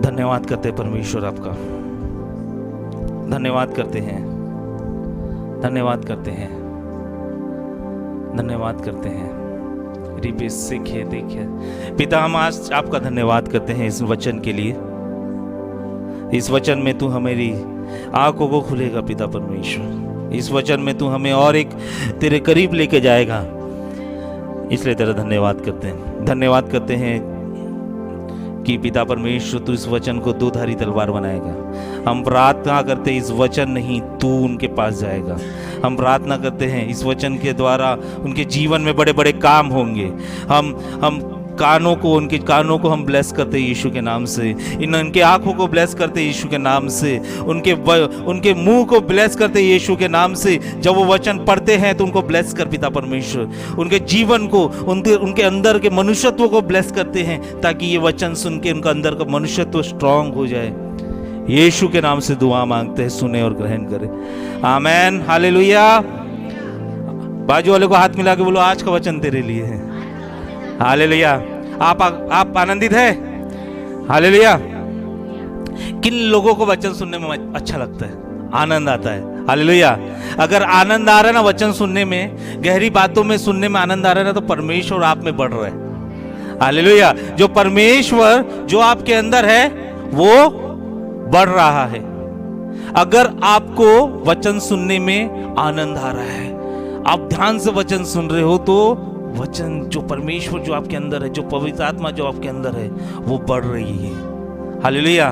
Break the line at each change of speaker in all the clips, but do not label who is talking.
धन्यवाद करते हैं परमेश्वर आपका, धन्यवाद करते हैं, धन्यवाद करते हैं, धन्यवाद करते हैं। रिपे सीखे देखिए पिता, हम आज आपका धन्यवाद करते हैं इस वचन के लिए। इस वचन में तू हमारी आंखों को खुलेगा पिता परमेश्वर, इस वचन में तू हमें और एक तेरे करीब लेके जाएगा, इसलिए तेरा धन्यवाद करते हैं। धन्यवाद करते हैं कि पिता परमेश्वर तू इस वचन को दो धारी तलवार बनाएगा। हम प्रार्थना करते हैं इस वचन नहीं, तू उनके पास जाएगा। हम प्रार्थना करते हैं इस वचन के द्वारा उनके जीवन में बड़े बड़े काम होंगे। हम कानों को, उनके कानों को हम ब्लेस करते हैं यीशु के नाम से, उनके आंखों को ब्लेस करते हैं यीशु के नाम से, उनके मुंह को ब्लेस करते हैं यीशु के नाम से। जब वो वचन पढ़ते हैं तो उनको ब्लेस कर पिता परमेश्वर, उनके जीवन को, उनके अंदर के मनुष्यत्व को ब्लेस करते हैं, ताकि ये वचन सुन के उनका अंदर का मनुष्यत्व स्ट्रांग हो जाए। यीशु के नाम से दुआ मांगते हैं, सुने और ग्रहण करें। आमेन, हालेलुया। बाजू वाले को हाथ मिला के बोलो, आज का वचन तेरे लिए है। हालेलुया। आप आनंदित है? हालेलुया। किन लोगों को वचन सुनने में अच्छा लगता है, आनंद आता है? हालेलुया। अगर आनंद आ रहा है ना वचन सुनने में, गहरी बातों में सुनने में आनंद आ रहा है ना, तो परमेश्वर आप में बढ़ रहा है। हालेलुया। जो परमेश्वर जो आपके अंदर है वो बढ़ रहा है। अगर आपको वचन सुनने में आनंद आ रहा है, आप ध्यान से वचन सुन रहे हो, तो वचन जो परमेश्वर जो आपके अंदर है, जो पवित्र आत्मा जो आपके अंदर है, वो बढ़ रही है। हालेलुया।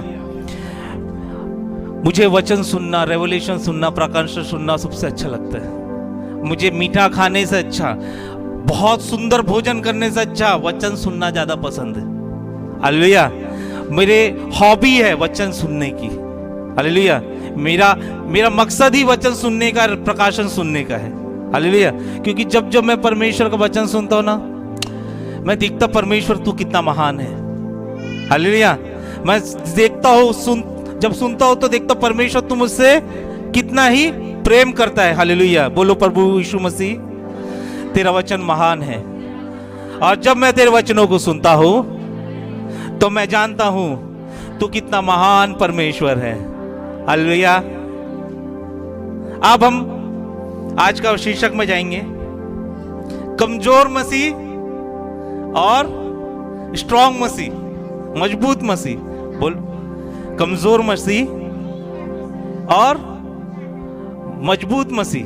मुझे वचन सुनना, रेवलेशन सुनना, प्रकाश सुनना सबसे अच्छा लगता है। मुझे मीठा खाने से अच्छा, बहुत सुंदर भोजन करने से अच्छा वचन सुनना ज्यादा पसंद है। हालेलुया। मेरे हॉबी है वचन सुनने की। हालेलुया। मेरा मकसद ही वचन सुनने का, प्रकाशन सुनने का है। हालेलुया। क्योंकि जब मैं परमेश्वर का वचन सुनता हूं ना, मैं देखता परमेश्वर तू कितना महान है। हालेलुया। मैं देखता हूं, जब सुनता हूं तो देखता परमेश्वर तू मुझसे कितना ही प्रेम करता है। हालेलुया। बोलो प्रभु यीशु मसीह, तेरा वचन महान है। और जब मैं तेरे वचनों को सुनता हूं तो मैं जानता हूं तू कितना महान परमेश्वर है। हालेलुया। अब हम आज का शीर्षक में जाएंगे, कमजोर मसीह और स्ट्रॉन्ग मसीह, मजबूत मसीह। बोल, कमजोर मसीह और मजबूत मसीह।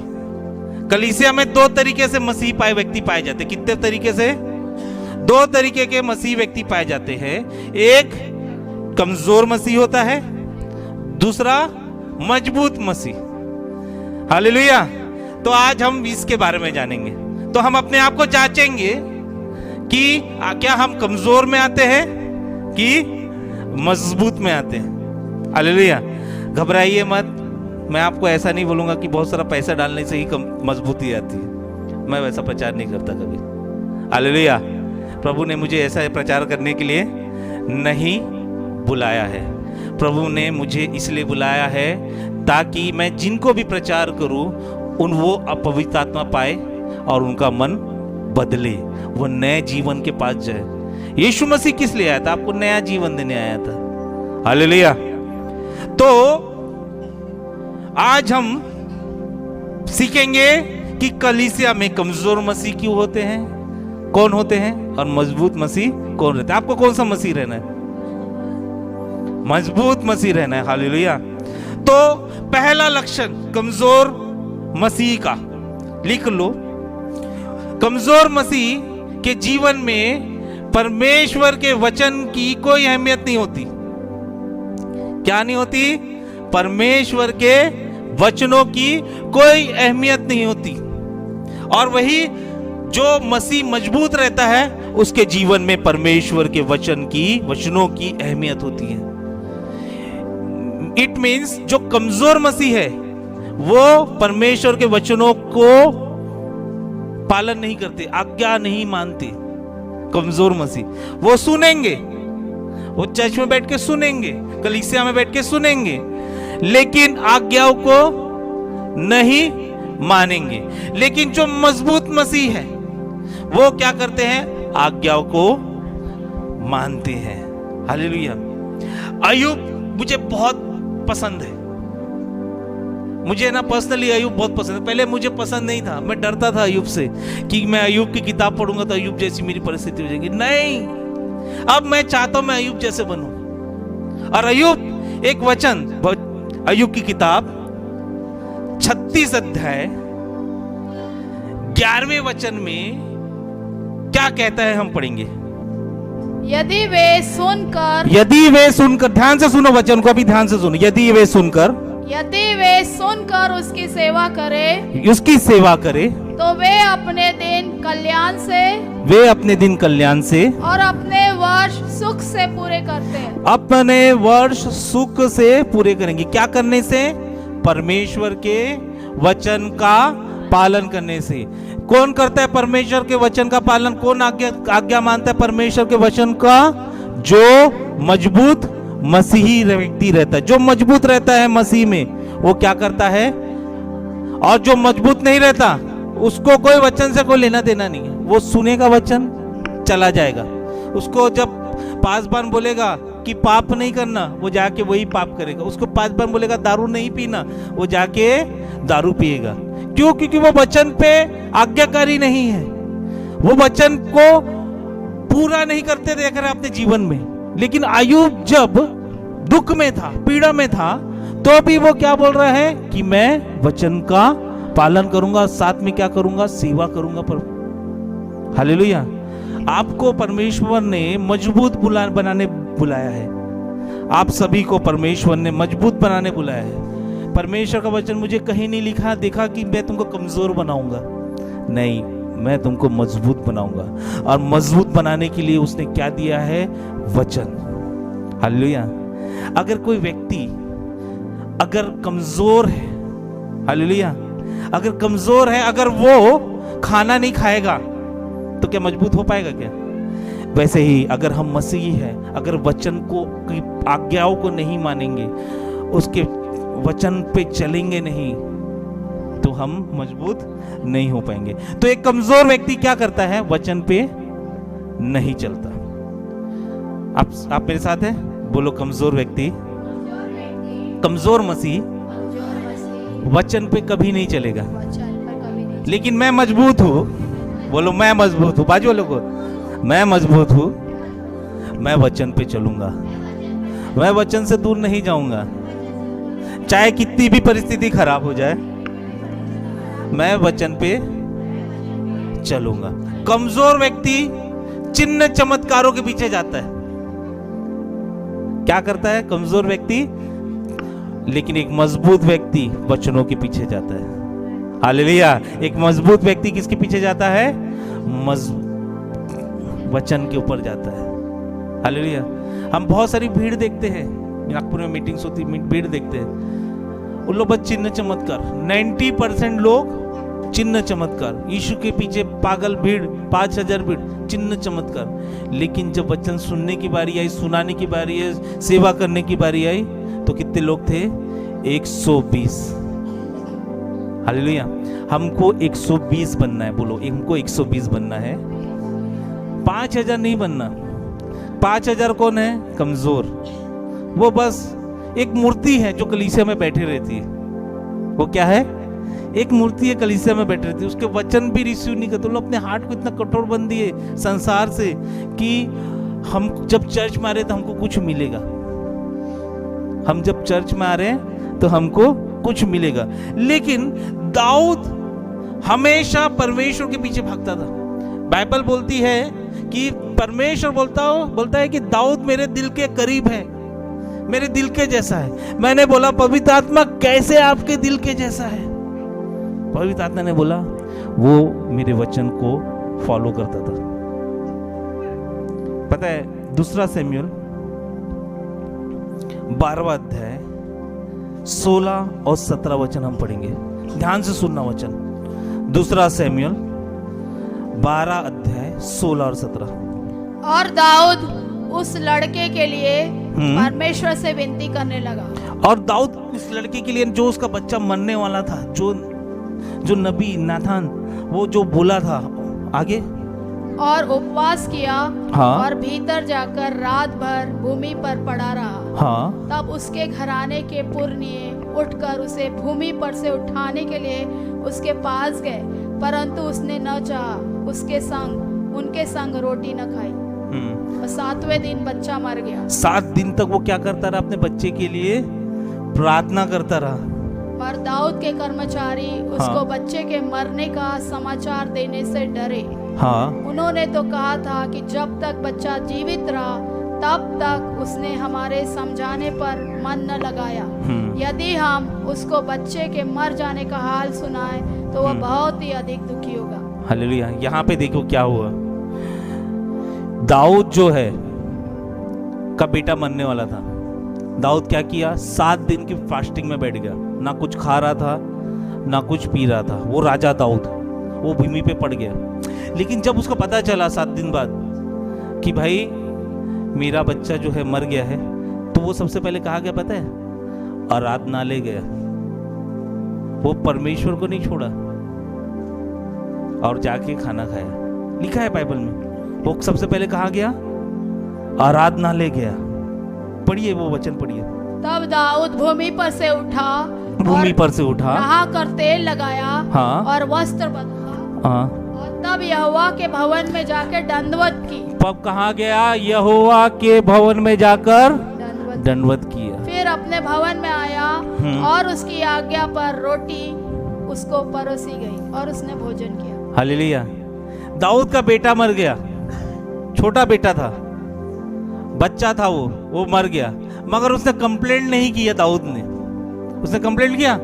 कलीसिया में दो तरीके से मसीह व्यक्ति पाए जाते हैं। कितने तरीके से? दो तरीके के मसीह व्यक्ति पाए जाते हैं। एक कमजोर मसीह होता है, दूसरा मजबूत मसीह। हालेलुया। तो आज हम इसके बारे में जानेंगे। तो हम अपने आप को जांचेंगे कि क्या हम कमजोर में आते हैं कि मजबूत में आते हैं। हालेलुया। घबराइए मत, मैं आपको ऐसा नहीं बोलूंगा कि बहुत सारा पैसा डालने से ही मजबूती आती है। मैं वैसा प्रचार नहीं करता कभी। हालेलुया। प्रभु ने मुझे ऐसा प्रचार करने के लिए नहीं बुलाया है। प्रभु ने मुझे इसलिए बुलाया है ताकि मैं जिनको भी प्रचार करूं वो पवित्र आत्मा पाए और उनका मन बदले, वो नए जीवन के पास जाए। यीशु मसीह किस लिए आया था? आपको नया जीवन देने आया था। हालेलुया। तो आज हम सीखेंगे कि कलीसिया में कमजोर मसीह क्यों होते हैं, कौन होते हैं, और मजबूत मसीह कौन रहते हैं। आपको कौन सा मसीह रहना है? मजबूत मसीह रहना है। हालेलुया। तो पहला लक्षण कमजोर मसीह का लिख लो। कमजोर मसीह के जीवन में परमेश्वर के वचन की कोई अहमियत नहीं होती। क्या नहीं होती? परमेश्वर के वचनों की कोई अहमियत नहीं होती। और वही जो मसीह मजबूत रहता है, उसके जीवन में परमेश्वर के वचनों की अहमियत होती है। इट मीन्स जो कमजोर मसीह है वो परमेश्वर के वचनों को पालन नहीं करते, आज्ञा नहीं मानते। कमजोर मसीह वो सुनेंगे, वो चर्च में बैठ के सुनेंगे, कलीसिया में बैठ के सुनेंगे, लेकिन आज्ञाओं को नहीं मानेंगे। लेकिन जो मजबूत मसीह है वो क्या करते हैं? आज्ञाओं को मानते हैं। हालेलुया। अय्यूब मुझे बहुत पसंद है, मुझे ना पर्सनली अय्यूब बहुत पसंद है। पहले मुझे पसंद नहीं था, मैं डरता था अय्यूब से कि मैं अय्यूब की किताब पढ़ूंगा तो अय्यूब जैसी मेरी परिस्थिति हो जाएगी। नहीं, अब मैं चाहता हूं मैं अय्यूब जैसे बनूं। और अय्यूब एक वचन, अय्यूब की किताब 36 अध्याय 11वें वचन में क्या कहता है, हम पढ़ेंगे।
यदि वे सुनकर, ध्यान से सुनो वचन को, अभी ध्यान से सुनो। यदि वे सुनकर उसकी सेवा करे तो वे अपने दिन कल्याण से और अपने वर्ष सुख से पूरे करते हैं।
अपने वर्ष सुख से पूरे करेंगे। क्या करने से? परमेश्वर के वचन का पालन करने से। कौन करता है परमेश्वर के वचन का पालन? कौन आज्ञा मानता है परमेश्वर के वचन का? जो मजबूत मसीही व्यक्ति रहता है, जो मजबूत रहता है मसीह में, वो क्या करता है? और जो मजबूत नहीं रहता उसको कोई वचन से कोई लेना देना नहीं है। वो सुनेगा वचन, चला जाएगा। उसको जब पासबान बोलेगा कि पाप नहीं करना, वो जाके वही पाप करेगा। उसको पासबान बोलेगा दारू नहीं पीना, वो जाके दारू पिएगा। क्यों? क्योंकि वो वचन पे आज्ञाकारी नहीं है, वो वचन को पूरा नहीं करते देख रहे अपने जीवन में। लेकिन अय्यूब जब दुख में था, पीड़ा में था, तो भी वो क्या बोल रहा है कि मैं वचन का पालन करूंगा, साथ में क्या करूंगा? सेवा करूंगा। पर हालेलुया। आपको परमेश्वर ने मजबूत बनाने बुलाया है। आप सभी को परमेश्वर ने मजबूत बनाने बुलाया है। परमेश्वर का वचन मुझे कहीं नहीं लिखा देखा कि मैं तुमको कमजोर बनाऊंगा। नहीं, मैं तुमको मजबूत बनाऊंगा। और मजबूत बनाने के लिए उसने क्या दिया है? वचन। हालेलुया। अगर कोई व्यक्ति अगर कमजोर है, हालेलुया, अगर कमजोर है, अगर वो खाना नहीं खाएगा तो क्या मजबूत हो पाएगा क्या? वैसे ही अगर हम मसीही हैं, अगर वचन को की आज्ञाओं को नहीं मानेंगे, उसके वचन पे चलेंगे नहीं, तो हम मजबूत नहीं हो पाएंगे। तो एक कमजोर व्यक्ति क्या करता है? वचन पे नहीं चलता। आप मेरे साथ हैं? बोलो, कमजोर व्यक्ति, कमजोर मसीह वचन पे कभी नहीं चलेगा। लेकिन मैं मजबूत हूं। बोलो, मैं मजबूत हूं। बाजू लोगों, मैं मजबूत हूं, मैं वचन पे चलूंगा, मैं वचन से दूर नहीं जाऊंगा। चाहे कितनी भी परिस्थिति खराब हो जाए, मैं वचन पे चलूंगा। कमजोर व्यक्ति चिन्ह चमत्कारों के पीछे जाता है। क्या करता है कमजोर व्यक्ति? लेकिन एक मजबूत व्यक्ति वचनों के पीछे जाता है। हालेलुया। एक मजबूत व्यक्ति किसके पीछे जाता है? वचन के ऊपर जाता है। हालेलुया। हम बहुत सारी भीड़ देखते हैं, नागपुर में मीटिंग्स होती, भीड़ देखते हैं, उन लोग बस चिन्ह चमत्कार। 90% लोग चिन्ह चमत्कार, यीशु के पीछे पागल भीड़, 5000 भीड़, चिन्ह चमत्कार। लेकिन जब वचन सुनने की बारी आई, सुनाने की बारी आई, सेवा करने की बारी आई, तो कितने लोग थे? 120। हालेलुया। हमको 120 बनना है। बोलो, हमको 120 बनना है, 5000 नहीं बनना। 5000 कौन है? कमजोर। वो बस एक मूर्ति है जो कलीसिया में बैठे रहती है। वो क्या है? एक मूर्ति है, कलीसिया में बैठे रहती है, उसके वचन भी रिसीव नहीं करते। लोग अपने हार्ट को इतना कठोर बन दिए संसार से कि हम जब चर्च में आ रहे तो हमको कुछ मिलेगा, हम जब चर्च में आ रहे हैं तो हमको कुछ मिलेगा। लेकिन दाऊद हमेशा परमेश्वर के पीछे भागता था। बाइबल बोलती है कि परमेश्वर बोलता है कि दाऊद मेरे दिल के करीब है, मेरे दिल के जैसा है। मैंने बोला, पवित्र आत्मा कैसे आपके दिल के जैसा है? पवित्र आत्मा ने बोला, वो मेरे वचन को फॉलो करता था। पता है, 2 शमूएल 12वां अध्याय 16 और 17 वचन हम पढ़ेंगे। ध्यान से सुनना वचन। 2 शमूएल 12 अध्याय 16 और 17।
और दाऊद उस लड़के के लिए परमेश्वर से विनती करने लगा।
और दाऊद उस लड़के के लिए जो उसका बच्चा मरने वाला था, जो नबी नाथान, वो जो बोला था, आगे
और उपवास किया।
हाँ।
और भीतर जाकर रात भर भूमि पर पड़ा रहा।
हाँ
तब उसके घराने के पुरनिये उठकर उसे भूमि पर से उठाने के लिए उसके पास गए, परंतु उसने न चाहा उनके संग रोटी न खाई। और 7वें दिन बच्चा मर गया।
7 दिन तक वो क्या करता रहा? अपने बच्चे के लिए प्रार्थना करता रहा।
पर दाऊद के कर्मचारी उसको बच्चे के मरने का समाचार देने से डरे।
हाँ
उन्होंने तो कहा था कि जब तक बच्चा जीवित रहा तब तक उसने हमारे समझाने पर मन न लगाया। यदि हम उसको बच्चे के मर जाने का हाल सुनाए तो वह बहुत ही अधिक दुखी होगा।
हालेलुया। यहाँ पे देखो क्या हुआ। दाऊद जो है का बेटा मरने वाला था। दाऊद क्या किया? 7 दिन की फास्टिंग में बैठ गया, ना कुछ खा रहा था ना कुछ पी रहा था। वो राजा दाऊद वो भूमि पे पड़ गया। लेकिन जब उसको पता चला 7 दिन बाद कि भाई मेरा बच्चा जो है मर गया है, तो वो सबसे पहले कहा गया पता है? आराधनालय गया। वो परमेश्वर को नहीं छोड़ा और जाके खाना खाया। लिखा है बाइबल में। वो सबसे पहले कहा गया? आराधनालय गया। पढ़िए वो वचन पढ़िए।
तब दाऊद भूमि पर से उठा, नहा कर तेल लगाया,
हाँ,
और वस्त्र बदला,
हाँ,
और तब यहोवा के भवन में जाकर दंडवत की।
तब कहाँ गया? यहोवा के भवन में जाकर दंडवत किया।
फिर अपने भवन में आया और उसकी आज्ञा पर रोटी उसको परोसी गई और उसने भोजन किया।
हालेलुया। दाऊद का बेटा मर गया, छोटा बेटा था, बच्चा था, वो मर गया, मगर उसने कंप्लेंट नहीं किया। दाऊद ने उसने कंप्लेंट किया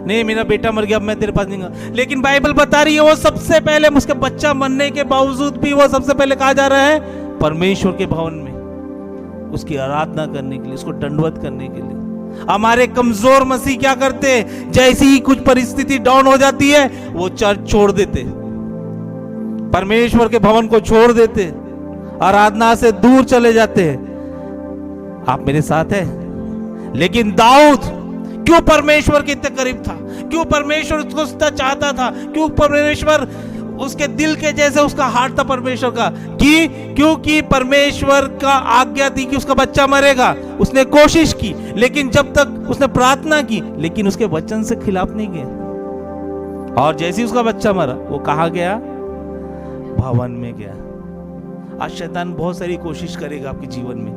नहीं, मेरा बेटा मर गया, अब मैं तेरे पास नहीं गया। लेकिन बाइबल बता रही है वो सबसे पहले, उसके बच्चा मरने के बावजूद भी वो सबसे पहले कहा जा रहा है परमेश्वर के भवन में उसकी आराधना करने के लिए, उसको दंडवत करने के लिए। हमारे कमजोर मसीह क्या करते? जैसी ही कुछ परिस्थिति डाउन हो जाती है वो चर्च छोड़ देते, परमेश्वर के भवन को छोड़ देते, आराधना से दूर चले जाते हैं। आप मेरे साथ हैं? लेकिन दाऊद क्यों परमेश्वर के इतने करीब था? क्यों परमेश्वर उसको चाहता था? क्यों परमेश्वर उसके दिल के जैसे उसका हार्ट था परमेश्वर का? क्योंकि परमेश्वर का आज्ञा थी कि उसका बच्चा मरेगा। उसने कोशिश की, लेकिन जब तक उसने प्रार्थना की, लेकिन उसके वचन से खिलाफ नहीं गया। और जैसे ही उसका बच्चा मरा, वो कहाँ गया? भवन में गया। आज शैतान बहुत सारी कोशिश करेगा आपके जीवन में,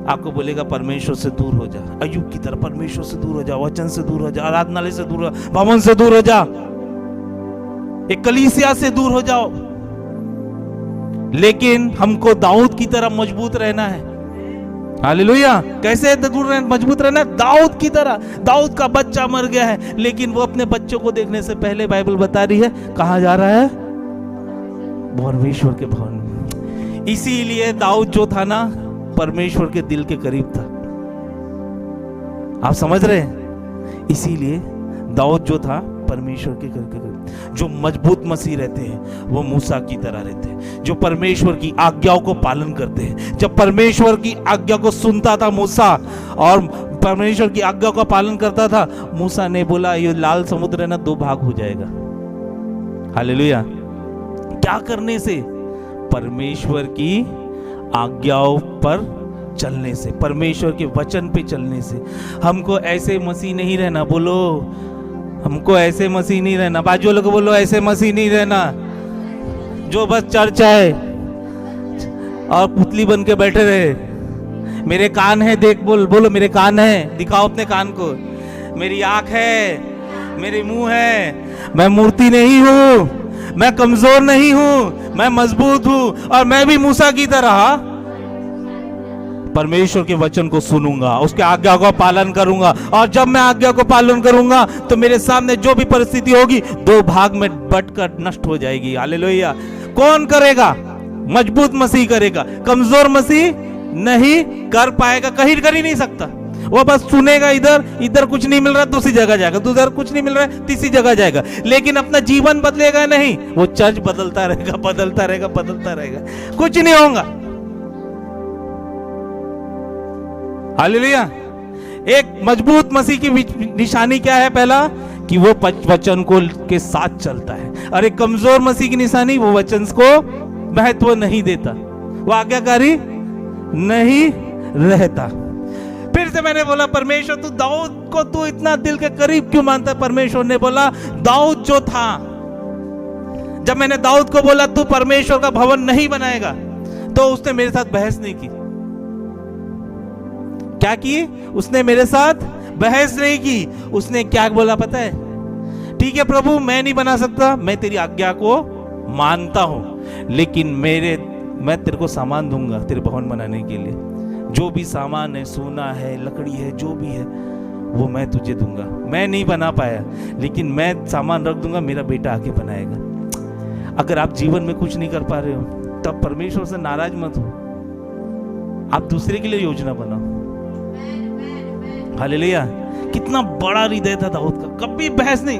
आपको बोलेगा परमेश्वर से दूर हो जा, अय्यूब की तरह परमेश्वर से दूर हो जा, वचन से दूर हो जा, आराधनालय से दूर हो जा, भवन से दूर हो जा, एक कलीसिया से दूर हो जाओ। लेकिन हमको दाऊद की तरह मजबूत रहना है। हालेलुया। कैसे दूर मजबूत रहना है? दाऊद की तरह। दाऊद का बच्चा मर गया है, लेकिन वो अपने बच्चों को देखने से पहले बाइबल बता रही है कहाँ जा रहा है? परमेश्वर के भवन में। इसीलिए दाऊद जो था ना, परमेश्वर के दिल के करीब था। आप समझ रहे हैं? इसीलिए दाऊद जो था परमेश्वर के करीब। जो मजबूत मसीह रहते हैं वो मूसा की तरह रहते हैं, जो परमेश्वर की आज्ञाओं को पालन करते हैं। जब परमेश्वर की आज्ञा को सुनता था मूसा और परमेश्वर की आज्ञा का पालन करता था, मूसा ने बोला ये लाल समुद्र है ना, 2 भाग हो जाएगा। हालेलुया। क्या करने से? परमेश्वर की आज्ञाओं पर चलने से, परमेश्वर के वचन पे चलने से। हमको ऐसे मसीह नहीं रहना। बोलो, हमको ऐसे मसीह नहीं रहना। बाजू लोग बोलो, ऐसे मसीह नहीं रहना जो बस चर्च है और पुतली बन के बैठे रहे। मेरे कान है, देख, बोलो मेरे कान है, दिखाओ अपने कान को। मेरी आंख है, मेरी मुंह है। मैं मूर्ति नहीं हूं, मैं कमजोर नहीं हूं, मैं मजबूत हूं। और मैं भी मूसा की तरह परमेश्वर के वचन को सुनूंगा, उसके आज्ञा को पालन करूंगा। और जब मैं आज्ञा को पालन करूंगा तो मेरे सामने जो भी परिस्थिति होगी 2 भाग में बंटकर नष्ट हो जाएगी। हालेलुया। कौन करेगा? मजबूत मसीह करेगा। कमजोर मसीह नहीं कर पाएगा, कहीं कर ही नहीं सकता। वो बस सुनेगा, इधर कुछ नहीं मिल रहा दूसरी जगह जाएगा, उधर कुछ नहीं मिल रहा है तीसरी जगह जाएगा, लेकिन अपना जीवन बदलेगा नहीं। वो चर्च बदलता रहेगा, बदलता रहेगा, बदलता रहेगा, कुछ नहीं होगा। हालेलुया। एक मजबूत मसीह की निशानी क्या है? पहला कि वो वचन को के साथ चलता है। और एक कमजोर मसीह की निशानी, वो वचन को महत्व नहीं देता, वो आज्ञाकारी नहीं रहता। से मैंने बोला परमेश्वर तू दाऊद को तू इतना दिल के करीब क्यों मानता है? परमेश्वर ने बोला दाऊद जो था, जब मैंने दाऊद को बोला तू परमेश्वर का भवन नहीं बनाएगा, तो उसने मेरे साथ बहस नहीं की। क्या की? उसने मेरे साथ बहस नहीं की। उसने क्या बोला पता है? ठीक है प्रभु, मैं नहीं बना सकता, मैं तेरी आज्ञा को मानता हूं, लेकिन मैं तेरे को सामान दूंगा तेरे भवन बनाने के लिए। जो भी सामान है, सोना है, लकड़ी है, जो भी है वो मैं तुझे दूंगा। मैं नहीं बना पाया, लेकिन मैं सामान रख दूंगा, मेरा बेटा आके बनाएगा। अगर आप जीवन में कुछ नहीं कर पा रहे हो तब परमेश्वर से नाराज मत हो, आप दूसरे के लिए योजना बनाओ। हालेलुया। कितना बड़ा हृदय था दाऊद का, कभी बहस नहीं,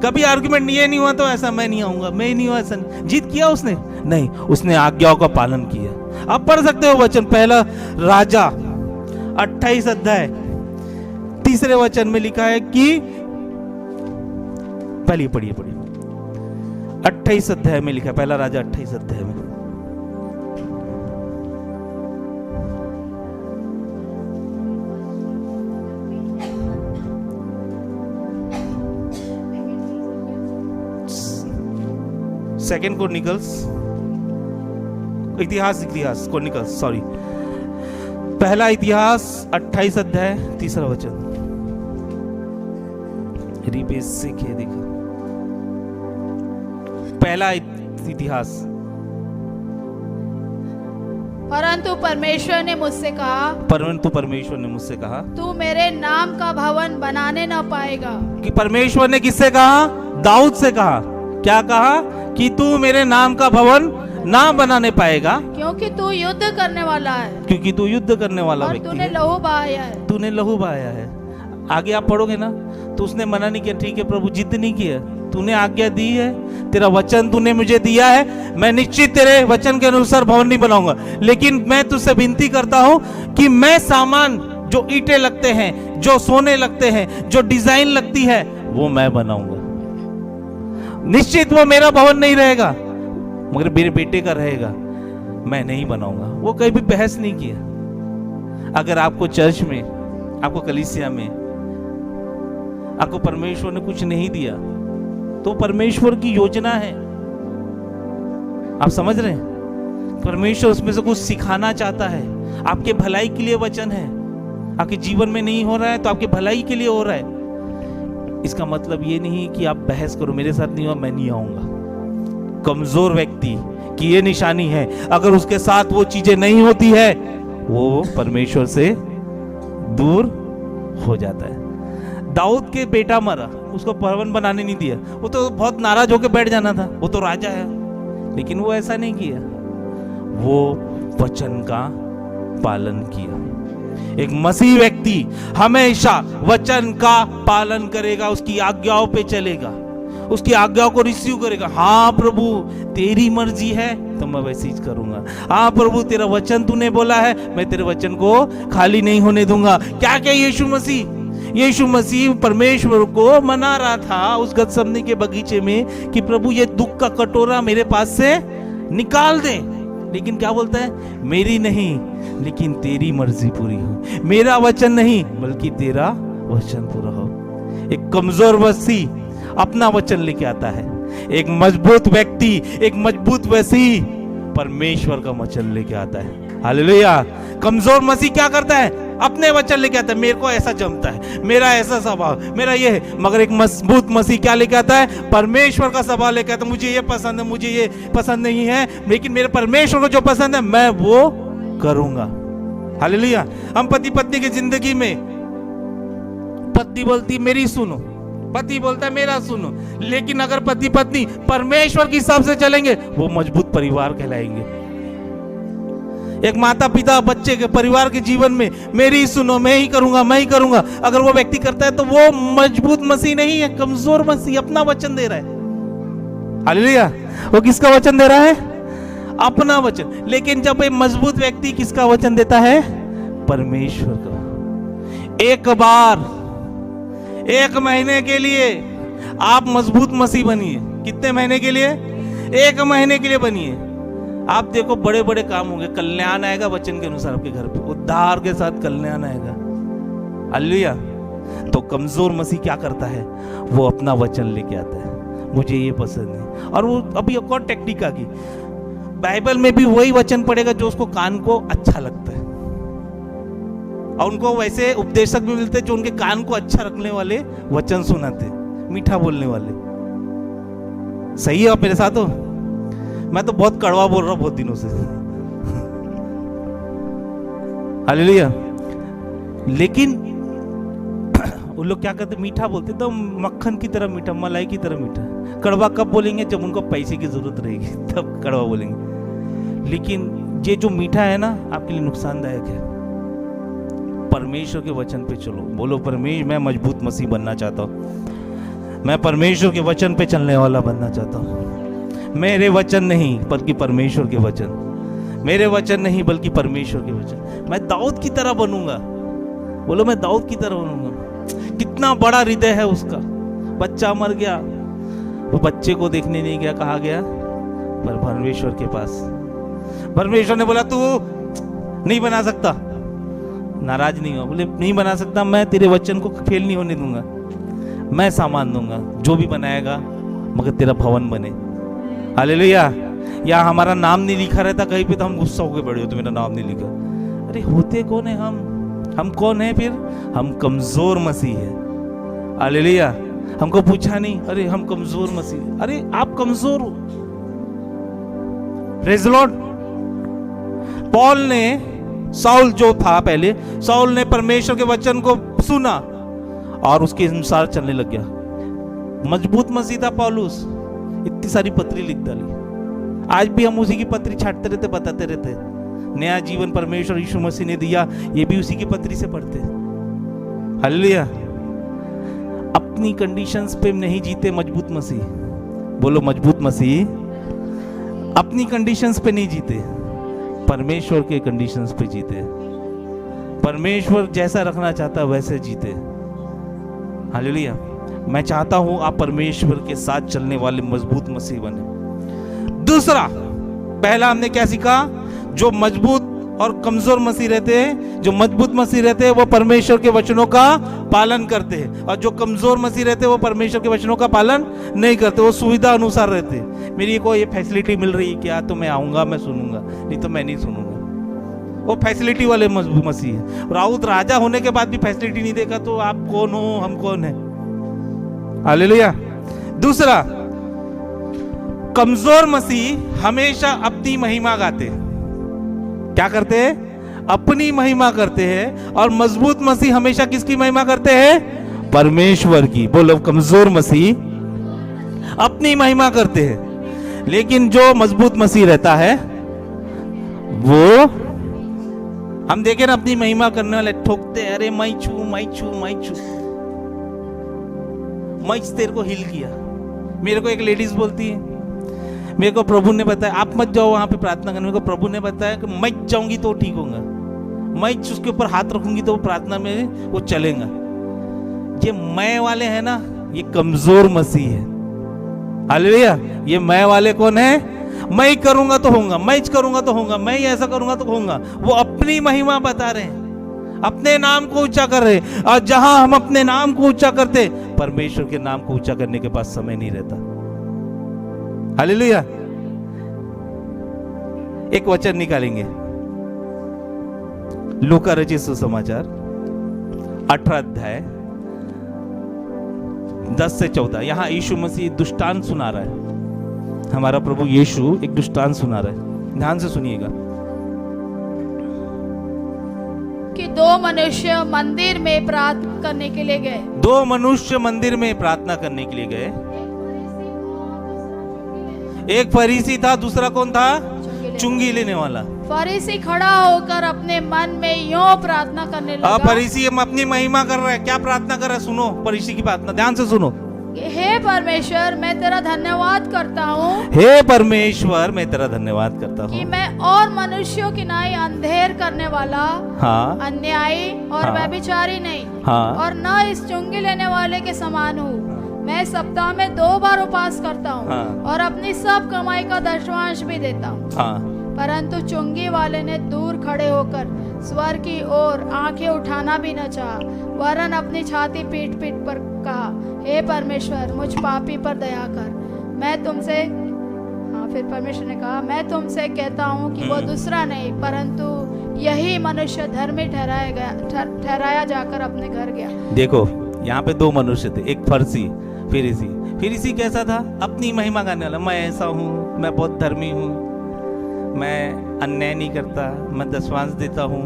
कभी आर्गुमेंट नहीं, ये नहीं हुआ तो ऐसा मैं नहीं आऊंगा, मैं नहीं हुआ ऐसा नहीं। जीत किया उसने? नहीं, उसने आज्ञाओं का पालन किया। आप पढ़ सकते हो वचन, पहला राजा 28 अध्याय 3 वचन में लिखा है कि पहले पढ़िए 28 अध्याय में लिखा है, पहला राजा 28 अध्याय में। सेकेंड इतिहास कोनिकल्स सॉरी, पहला इतिहास 28 अध्याय 3 वचन। रिपेस से क्या देखा? पहला इतिहास।
परंतु परमेश्वर ने मुझसे कहा तू मेरे नाम का भवन बनाने न पाएगा।
कि परमेश्वर ने किससे कहा? दाऊद से कहा। क्या कहा? कि तू मेरे नाम का भवन ना बनाने पाएगा,
क्योंकि तू युद्ध करने वाला है।
क्योंकि तू युद्ध करने वाला
और
व्यक्ति
तूने
है।
लहू बहाया है।
तूने लहू बहाया है। आगे आप पढ़ोगे ना, तो उसने मना नहीं किया, ठीक है प्रभु, जिद नहीं किया, तूने आज्ञा दी है, तेरा वचन तूने मुझे दिया है, मैं निश्चित तेरे वचन के अनुसार भवन नहीं बनाऊंगा, लेकिन मैं तुझसे विनती करता हूं कि मैं सामान जो ईंटें लगते हैं, जो सोने लगते हैं, जो डिजाइन लगती है, वो मैं बनाऊंगा। निश्चित वो मेरा भवन नहीं रहेगा, मगर मेरे बेटे का रहेगा, मैं नहीं बनाऊंगा। वो कहीं भी बहस नहीं किया। अगर आपको चर्च में, आपको कलीसिया में, आपको परमेश्वर ने कुछ नहीं दिया, तो परमेश्वर की योजना है। आप समझ रहे हैं? परमेश्वर उसमें से कुछ सिखाना चाहता है, आपके भलाई के लिए वचन है। आपके जीवन में नहीं हो रहा है तो आपके भलाई के लिए हो रहा है। इसका मतलब ये नहीं कि आप बहस करो, मेरे साथ नहीं हुआ मैं नहीं आऊंगा। कमजोर व्यक्ति की ये निशानी है, अगर उसके साथ वो चीजें नहीं होती है, वो परमेश्वर से दूर हो जाता है। दाऊद के बेटा मरा, उसको भवन बनाने नहीं दिया, वो तो बहुत नाराज होकर बैठ जाना था, वो तो राजा है, लेकिन वो ऐसा नहीं किया, वो वचन का पालन किया। एक मसीह व्यक्ति हमेशा वचन का पालन करेगा, उसकी आज्ञाओं पे चलेगा, उसकी आज्ञाओं को रिसीव करेगा। हाँ प्रभु तेरी मर्जी है तो मैं वैसे ही करूंगा। हाँ प्रभु तेरा वचन तूने बोला है, मैं तेरे वचन को खाली नहीं होने दूंगा। क्या क्या यीशु मसीह परमेश्वर को मना रहा था उस गतसमनी के बगीचे में कि प्रभु ये दुख का कटोरा मेरे पास से निकाल दे, लेकिन क्या बोलता है? मेरी नहीं लेकिन तेरी मर्जी पूरी हो, मेरा वचन नहीं बल्कि तेरा वचन पूरा हो। एक कमजोर मसीह अपना वचन लेके आता है, एक मजबूत व्यक्ति, एक मजबूत मसीह परमेश्वर का वचन लेके आता है। हालेलुया। कमजोर मसीह क्या करता है? अपने वचन लेके आता है, मेरे को ऐसा जमता है, मेरा ऐसा स्वभाव, मेरा ये है। मगर एक मजबूत मसीह क्या लेके आता है? परमेश्वर का स्वभाव लेके आता है। मुझे ये पसंद है, मुझे ये पसंद नहीं है, लेकिन मेरे परमेश्वर को जो पसंद है मैं वो करूंगा। हालेलुया। हम पति पत्नी की जिंदगी में, पत्नी बोलती मेरी सुनो, पति बोलता है मेरा सुनो, लेकिन अगर पति पत्नी परमेश्वर के हिसाब से चलेंगे, वो मजबूत परिवार कहलाएंगे। एक माता पिता बच्चे के परिवार के जीवन में मेरी सुनो, मैं ही करूंगा, मैं ही करूंगा, अगर वो व्यक्ति करता है तो वो मजबूत मसीह नहीं है, कमजोर मसीह अपना वचन दे रहा है। हालेलुया। वो किसका वचन दे रहा है? अपना वचन। लेकिन जब एक मजबूत व्यक्ति किसका वचन देता है? परमेश्वर का। एक बार, एक महीने के लिए आप मजबूत मसीह बनिए। कितने महीने के लिए? 1 महीने के लिए बनिए। आप देखो बड़े बड़े काम होंगे, कल्याण आएगा वचन के अनुसार आपके घर पे, उद्धार के साथ कल्याण आएगा। हालेलुया। तो कमजोर मसीह क्या करता है, वो अपना वचन लेके आता है। मुझे ये पसंद है। और वो अभी एक और टेक्निक आ गई, बाइबल में भी वही वचन पढ़ेगा जो उसको कान को अच्छा लगता है। और उनको वैसे उपदेशक भी मिलते हैं जो उनके कान को अच्छा रखने वाले वचन सुनाते, मीठा बोलने वाले। सही है, आप मेरे साथ हो? मैं तो बहुत कड़वा बोल रहा हूं बहुत दिनों से। हालेलुया। लेकिन वो लोग क्या करते, मीठा बोलते, तो मक्खन की तरह मीठा, मलाई की तरह मीठा। कड़वा कब बोलेंगे, जब उनको पैसे की जरूरत रहेगी, तब कड़वा बोलेंगे। लेकिन ये जो मीठा है ना, आपके लिए नुकसानदायक है। परमेश्वर के वचन पे चलो। बोलो, परमेश्वर, मैं मजबूत मसीह बनना चाहता हूँ। मैं परमेश्वर के वचन पे चलने वाला बनना चाहता हूँ। मेरे वचन नहीं बल्कि परमेश्वर के वचन। मेरे वचन नहीं बल्कि परमेश्वर के वचन। मैं दाऊद की तरह बनूंगा। बोलो, मैं दाऊद की तरह बनूंगा। कितना बड़ा हृदय है उसका। बच्चा मर गया, वो बच्चे को देखने नहीं गया, कहा गया पर परमेश्वर के पास। परमेश्वर ने बोला, तू नहीं बना सकता। नाराज नहीं हुआ, बोले नहीं बना सकता, मैं तेरे वचन को फेल नहीं होने दूंगा। मैं सामान दूंगा, जो भी बनाएगा, मगर तेरा भवन बने। हालेलुया। या हमारा नाम नहीं लिखा रहता कहीं पे तो हम गुस्सा होकर बैठे हो, तो मेरा नाम नहीं लिखा। अरे होते कौन है हम कौन है फिर? हम कमजोर मसीह है। हालेलुया। हमको पूछा नहीं, अरे हम कमजोर मसीह। अरे आप कमजोर हो। Praise the Lord. पौल ने, साउल जो था पहले, साउल ने परमेश्वर के वचन को सुना और उसके अनुसार चलने लग गया। मजबूत मसीह था पौलुस, इतनी सारी पत्री लिख डाली। आज भी हम उसी की पत्री छाटते रहते, बताते रहते। नया जीवन परमेश्वर यीशु मसीह ने दिया, ये भी उसी की पत्री से पढ़ते। हालेलुया। अपनी कंडीशंस पे नहीं जीते मजबूत मसीह। बोलो, मजबूत मसीह अपनी कंडीशंस पे नहीं जीते, परमेश्वर के कंडीशंस पे जीते। परमेश्वर जैसा रखना चाहता है वैसे जीते। हालेलुया। मैं चाहता हूं आप परमेश्वर के साथ चलने वाले मजबूत मसीह बने। दूसरा, पहला हमने क्या सीखा? जो मजबूत और कमजोर मसीह रहते हैं, जो मजबूत मसीह रहते हैं वो परमेश्वर के वचनों का पालन करते हैं, और जो कमजोर मसीह रहते हैं वो परमेश्वर के वचनों का पालन नहीं करते। वो सुविधा अनुसार रहते हैं। मेरी को ये फैसिलिटी मिल रही है क्या, तो मैं आऊंगा, मैं सुनूंगा, नहीं तो मैं नहीं सुनूंगा। वो फैसिलिटी वाले मजबूत मसीह है। राउत राजा होने के बाद भी फैसिलिटी नहीं देगा, तो आप कौन हो, हम कौन है? हालेलुया। दूसरा, कमजोर मसीह हमेशा अपनी महिमा गाते हैं। क्या करते हैं? अपनी महिमा करते हैं। और मजबूत मसीह हमेशा किसकी महिमा करते हैं? परमेश्वर की। बोलो, कमजोर मसीह अपनी महिमा करते हैं, लेकिन जो मजबूत मसीह रहता है वो, हम देखे ना, अपनी महिमा करने वाले ठोकते हैं। अरे मैं छू, मैं छू, मैं छू, मैं तेरे को हिल किया। मेरे को एक लेडीज बोलती है, मेरे को प्रभु ने बताया आप मत जाओ वहां पे प्रार्थना करने। मेरे को प्रभु ने बताया कि मैं जाऊंगी तो ठीक होगा, मैं उसके ऊपर हाथ रखूंगी तो प्रार्थना में वो चलेगा। ये मैं वाले हैं ना, ये कमजोर मसीह है। हालेलुया। ये मैं वाले कौन है? मैं करूंगा तो होगा, मैं करूंगा तो होगा, मैं ऐसा करूंगा तो होगा। वो अपनी महिमा बता रहे हैं, अपने नाम को ऊंचा कर रहे हैं। और जहां हम अपने नाम को ऊंचा करते, परमेश्वर के नाम को ऊंचा करने के पास समय नहीं रहता। हालेलुया। एक वचन निकालेंगे, लूका रचित सुसमाचार 18 अध्याय 10 से 14। यहां यीशु मसीह दुष्टांत सुना रहा है। हमारा प्रभु यीशु एक दुष्टांत सुना रहा है, ध्यान से सुनिएगा।
कि दो मनुष्य मंदिर में प्रार्थना करने के लिए गए।
दो मनुष्य मंदिर में प्रार्थना करने के लिए गए। एक फरीसी था, दूसरा कौन था? चुंगी लेने वाला।
फरीसी खड़ा होकर अपने मन में यूं प्रार्थना करने लगा।
फरीसी अपनी महिमा कर रहा है। क्या प्रार्थना कर रहा है? सुनो फरीसी की प्रार्थना, ध्यान से सुनो।
हे परमेश्वर, मैं तेरा धन्यवाद करता हूँ।
हे परमेश्वर, मैं तेरा धन्यवाद करता हूँ
कि मैं और मनुष्यों की नाई अंधेर करने वाला,
हाँ,
अन्यायी और
हाँ,
व्यभिचारी नहीं,
हाँ, और
न इस चुंगी लेने वाले के समान हूँ। मैं सप्ताह में 2 बार उपवास करता हूँ,
हाँ,
और अपनी सब कमाई का दशमांश भी देता हूँ।
हाँ।
परंतु चुंगी वाले ने दूर खड़े होकर स्वर की ओर आंखें उठाना भी न चाहा, वरन अपनी छाती पीट पीट पर कहा, हे परमेश्वर, मुझ पापी पर दया कर। मैं तुमसे, हाँ, फिर परमेश्वर ने कहा, मैं तुमसे कहता हूँ कि वो दूसरा नहीं परंतु यही मनुष्य धर्मी ठहराया जाकर अपने घर गया।
देखो यहाँ पे दो मनुष्य थे, एक फरीसी, फिरिसी कैसा था? अपनी महिमा करने वाला, मैं ऐसा हूँ, मैं बहुत धर्मी हूँ, मैं अन्याय नहीं करता, मैं दशवांश देता हूँ,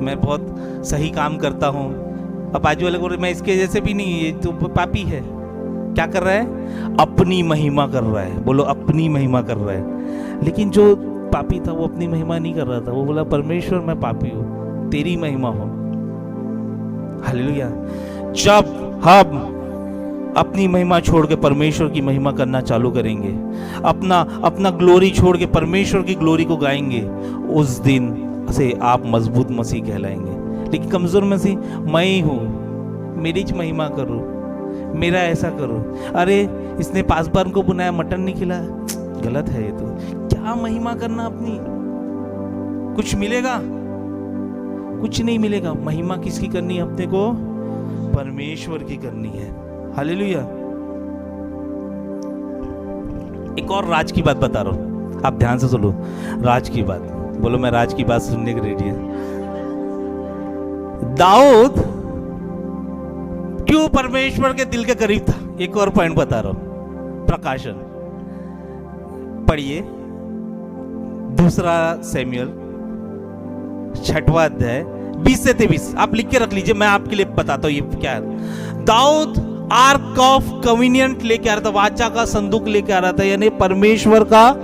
मैं बहुत सही काम करता हूँ। अब बाजू वाले को मैं इसके जैसे भी नहीं, ये तो पापी है। क्या कर रहा है? अपनी महिमा कर रहा है। बोलो, अपनी महिमा कर रहा है। लेकिन जो पापी था वो अपनी महिमा नहीं कर रहा था, वो बोला, परमेश्वर मैं पापी हूँ, तेरी महिमा हो। हालेलुया। जब हम अपनी महिमा छोड़ के परमेश्वर की महिमा करना चालू करेंगे, अपना ग्लोरी छोड़ के परमेश्वर की ग्लोरी को गाएंगे, उस दिन से आप मजबूत मसीह कहलाएंगे। लेकिन कमजोर मसीह, मैं ही हूँ, मेरी ज महिमा करो, मेरा ऐसा करो, अरे इसने पासबान को बुलाया, मटन नहीं खिलाया, गलत है ये तो। क्या महिमा करना अपनी? कुछ मिलेगा? कुछ नहीं मिलेगा। महिमा किसकी करनी है अपने को? परमेश्वर की करनी है। हालेलुया। एक और राज की बात बता रहा हूं, आप ध्यान से सुनो। राज की बात, बोलो मैं राज की बात सुनने के रेडी है। दाऊद क्यों परमेश्वर के दिल के करीब था? एक और पॉइंट बता रहा हूं, प्रकाशन पढ़िए, 2 सैमुएल 6वां अध्याय 20 से 23। आप लिख के रख लीजिए, मैं आपके लिए बताता हूं ये क्या है। दाऊद आर्क ऑफ कन्वीनियंट लेके आ रहा था, वाचा का संदूक लेके आ रहा था, यानी परमेश्वर का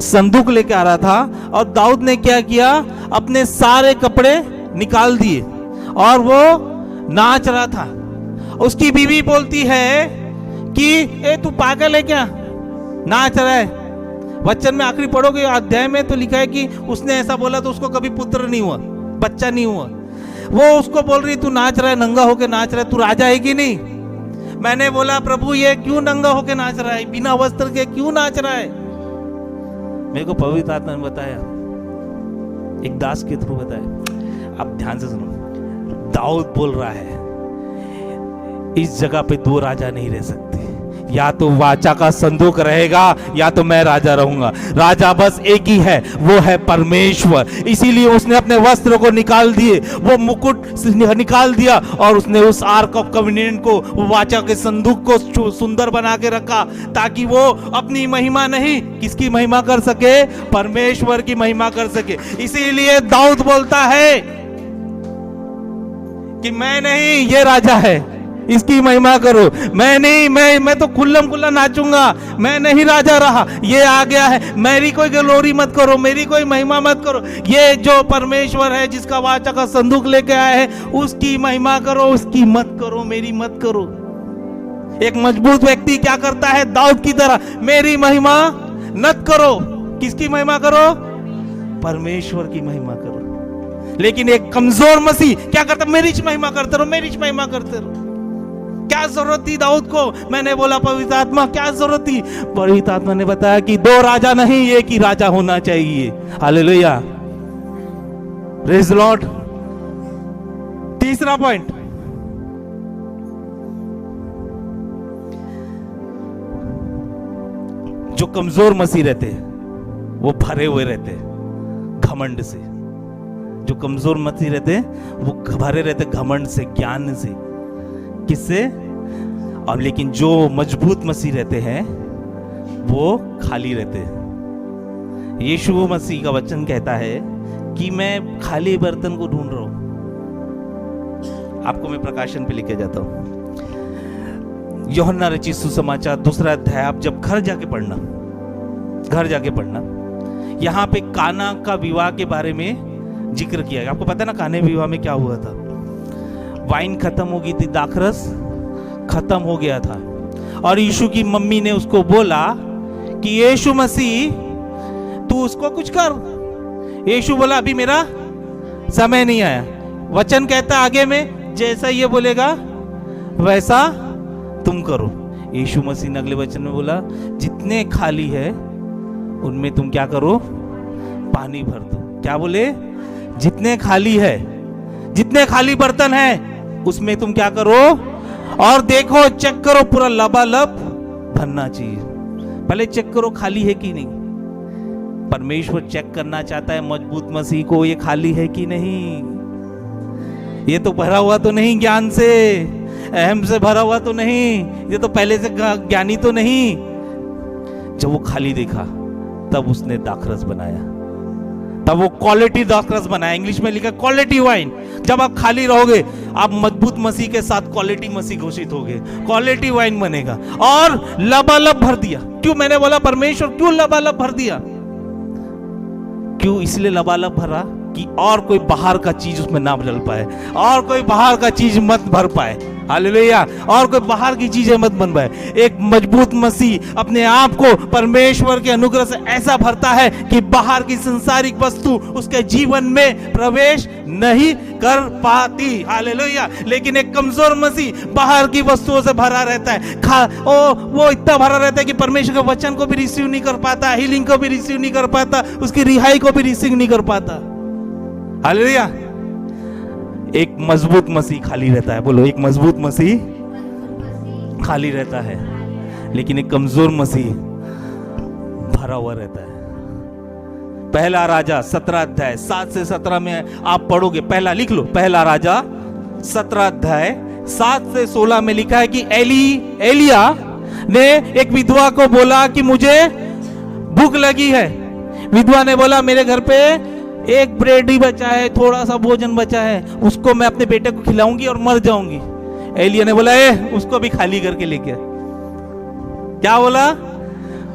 संदूक लेके आ रहा था। और दाऊद ने क्या किया? अपने सारे कपड़े निकाल दिए और वो नाच रहा था। उसकी बीवी बोलती है कि ए तू पागल है क्या, नाच रहा है? वचन में आखिरी पढ़ोगे अध्याय में तो लिखा है कि उसने ऐसा बोला तो उसको कभी पुत्र नहीं हुआ, बच्चा नहीं हुआ। वो उसको बोल रही तू नाच रहा है, नंगा होके नाच रहा है, तू राजा है कि नहीं? मैंने बोला प्रभु ये क्यों नंगा होके नाच रहा है, बिना वस्त्र के क्यों नाच रहा है? मेरे को पवित्र आत्मा ने बताया, एक दास के थ्रू बताया। अब ध्यान से सुनो। दाऊद बोल रहा है इस जगह पे 2 राजा नहीं रह सकते, या तो वाचा का संदूक रहेगा या तो मैं राजा रहूंगा। राजा बस एक ही है, वो है परमेश्वर। इसीलिए उसने अपने वस्त्र को निकाल दिए, वो मुकुट निकाल दिया और उसने उस आर्क ऑफ कन्वीनियंट को, वो वाचा के संदूक को सुंदर बना के रखा, ताकि वो अपनी महिमा नहीं, किसकी महिमा कर सके? परमेश्वर की महिमा कर सके। इसीलिए दाऊद बोलता है कि मैं नहीं, ये राजा है, इसकी महिमा करो। मैं नहीं, मैं तो खुल्लम खुल्ला नाचूंगा, मैं नहीं राजा रहा, ये आ गया है, मेरी कोई ग्लोरी मत करो, मेरी कोई महिमा मत करो। ये जो परमेश्वर है जिसका वाचा का संदूक लेके आया है, उसकी महिमा करो, उसकी मत करो, मेरी मत करो। एक मजबूत व्यक्ति क्या करता है? दाऊद की तरह, मेरी महिमा मत करो, किसकी महिमा करो? परमेश्वर की महिमा करो। लेकिन एक कमजोर मसीह क्या करता? मेरी महिमा करते रहो, मेरी महिमा करते रहो। क्या जरूरत थी दाऊद को? मैंने बोला पवित्र आत्मा, क्या जरूरत थी? पवित्र आत्मा ने बताया कि 2 राजा नहीं, एक ही राजा होना चाहिए। Hallelujah, praise the Lord. तीसरा पॉइंट, जो कमजोर मसीह रहते वो भरे हुए रहते घमंड से। जो कमजोर मसीह रहते वो भरे रहते घमंड से, ज्ञान से, किससे? और लेकिन जो मजबूत मसीह रहते हैं वो खाली रहते हैं। यीशु मसीह का वचन कहता है कि मैं खाली बर्तन को ढूंढ रहा हूं। आपको मैं प्रकाशन पे लेके जाता हूं, यूहन्ना रचित सुसमाचार 2 अध्याय। आप जब घर जाके पढ़ना, यहां पे काना का विवाह के बारे में जिक्र किया गया। आपको पता है ना काने विवाह में क्या हुआ था? वाइन खत्म हो गई थी, दाखरस खत्म हो गया था, और यीशु की मम्मी ने उसको बोला कि यीशु मसीह तू उसको कुछ कर। यीशु बोला अभी मेरा समय नहीं आया। वचन कहता आगे में, जैसा ये बोलेगा वैसा तुम करो। यीशु मसीह ने अगले वचन में बोला जितने खाली है उनमें तुम क्या करो? पानी भर दो। क्या बोले? जितने खाली है, जितने खाली बर्तन है, उसमें तुम क्या करो और देखो, चेक करो, पूरा लबालब भरना चाहिए। पहले चेक करो खाली है कि नहीं। परमेश्वर चेक करना चाहता है मजबूत मसीह को, ये खाली है कि नहीं, ये तो भरा हुआ तो नहीं, ज्ञान से अहम से भरा हुआ तो नहीं, ये तो पहले से ज्ञानी तो नहीं। जब वो खाली देखा तब उसने दाखरस बनाया, तब वो क्वालिटी दाखरस बनाया। इंग्लिश में लिखा क्वालिटी वाइन। जब आप खाली रहोगे, आप मजबूत मसीह के साथ क्वालिटी मसीह घोषित होगे, क्वालिटी वाइन बनेगा। और लबालब भर दिया। क्यों मैंने बोला परमेश्वर क्यों लबालब भर दिया? क्यों इसलिए लबालब भरा कि और कोई बाहर का चीज उसमें ना डल पाए, और कोई बाहर का चीज मत भर पाए। हालेलुया। और कोई बाहर की चीजें मत बन पाए। एक मजबूत मसीह अपने आप को परमेश्वर के अनुग्रह से ऐसा भरता है कि बाहर की संसारिक वस्तु उसके जीवन में प्रवेश नहीं कर पाती। हालेलुया। लेकिन एक कमजोर मसीह बाहर की वस्तुओं से भरा रहता है। वो इतना भरा रहता है कि परमेश्वर के वचन को भी रिसीव नहीं कर पाता, हीलिंग को भी रिसीव नहीं कर पाता, उसकी रिहाई को भी रिसीव नहीं कर पाता। हालेलुया। एक मजबूत मसीह खाली रहता है। बोलो, एक मजबूत मसीह खाली रहता है, लेकिन एक कमजोर मसीह भरा हुआ रहता है। पहला राजा 17 अध्याय 7 से 17 में आप पढ़ोगे। पहला लिख लो, पहला राजा 17 अध्याय 7 से 16 में लिखा है कि एलिया ने एक विधवा को बोला कि मुझे भूख लगी है। विधवा ने बोला मेरे घर पे एक ब्रेड ही बचा है, थोड़ा सा भोजन बचा है, उसको मैं अपने बेटे को खिलाऊंगी और मर जाऊंगी। एलिया ने बोला उसको भी खाली करके लेके। क्या बोला?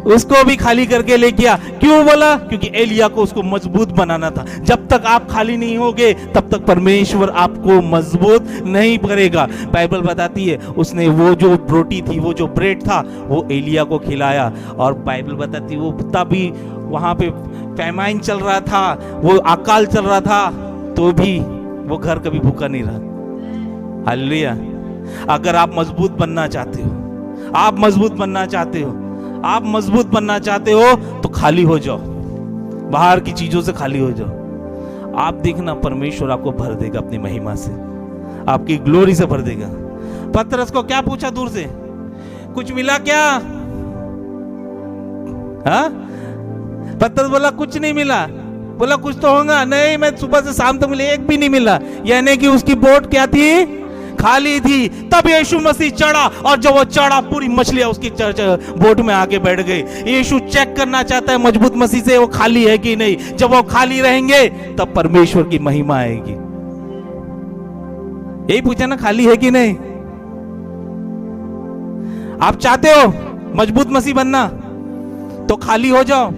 उसको भी खाली करके लेके आ। क्यों बोला? क्योंकि एलिया को उसको मजबूत बनाना था। जब तक आप खाली नहीं होगे तब तक परमेश्वर आपको मजबूत नहीं करेगा। बाइबल बताती है उसने वो जो रोटी थी, वो जो ब्रेड था, वो एलिया को खिलाया। और बाइबल बताती है वो तभी वहां पे फैमाइन चल रहा था, वो अकाल चल रहा था, तो भी वो घर कभी भूखा नहीं रहा। हालेलुया। अगर आप मजबूत बनना चाहते हो, आप मजबूत बनना चाहते हो, आप मजबूत बनना चाहते हो तो खाली हो जाओ, बाहर की चीजों से खाली हो जाओ। आप देखना परमेश्वर आपको भर देगा अपनी महिमा से, आपकी ग्लोरी से भर देगा। पतरस को क्या पूछा दूर से? कुछ मिला क्या? हाँ? पतरस बोला कुछ नहीं मिला। बोला कुछ तो होगा। नहीं, मैं सुबह से शाम तक मिले, एक भी नहीं मिला। यानी कि उसकी बोट क्या थी? खाली थी। तब यीशु मसीह चढ़ा, और जब वो चढ़ा पूरी मछलियां उसकी बोट में आके बैठ गई। यीशु चेक करना चाहता है मजबूत मसीह से वो खाली है कि नहीं। जब वो खाली रहेंगे तब परमेश्वर की महिमा आएगी। यही पूछा ना, खाली है कि नहीं? आप चाहते हो मजबूत मसीह बनना तो खाली हो जाओ,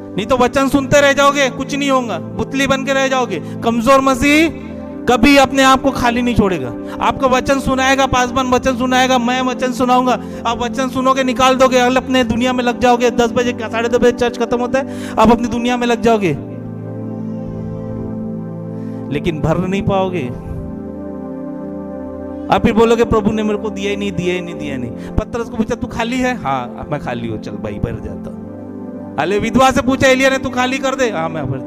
नहीं तो वचन सुनते रह जाओगे, कुछ नहीं होगा, बुतली बन के रह जाओगे। कमजोर मसीह कभी अपने आप को खाली नहीं छोड़ेगा। आपको वचन सुनाएगा, पासवान वचन सुनाएगा, मैं वचन सुनाऊंगा, आप वचन सुनोगे, निकाल दोगे, अगले अपने दुनिया में लग जाओगे। 10 बजे 10:30 बजे चर्च खत्म होता है, आप अपनी दुनिया में लग जाओगे, लेकिन भर नहीं पाओगे। आप फिर बोलोगे प्रभु ने मेरे को दिया ही नहीं, दिया ही नहीं, दिया ही नहीं। पतरस को पूछा तू खाली है? हाँ मैं खाली हूँ, चल भाई भर जाता हूँ। अरे विधवा से पूछा एलिया ने, तू खाली कर दे? हाँ मैं भर।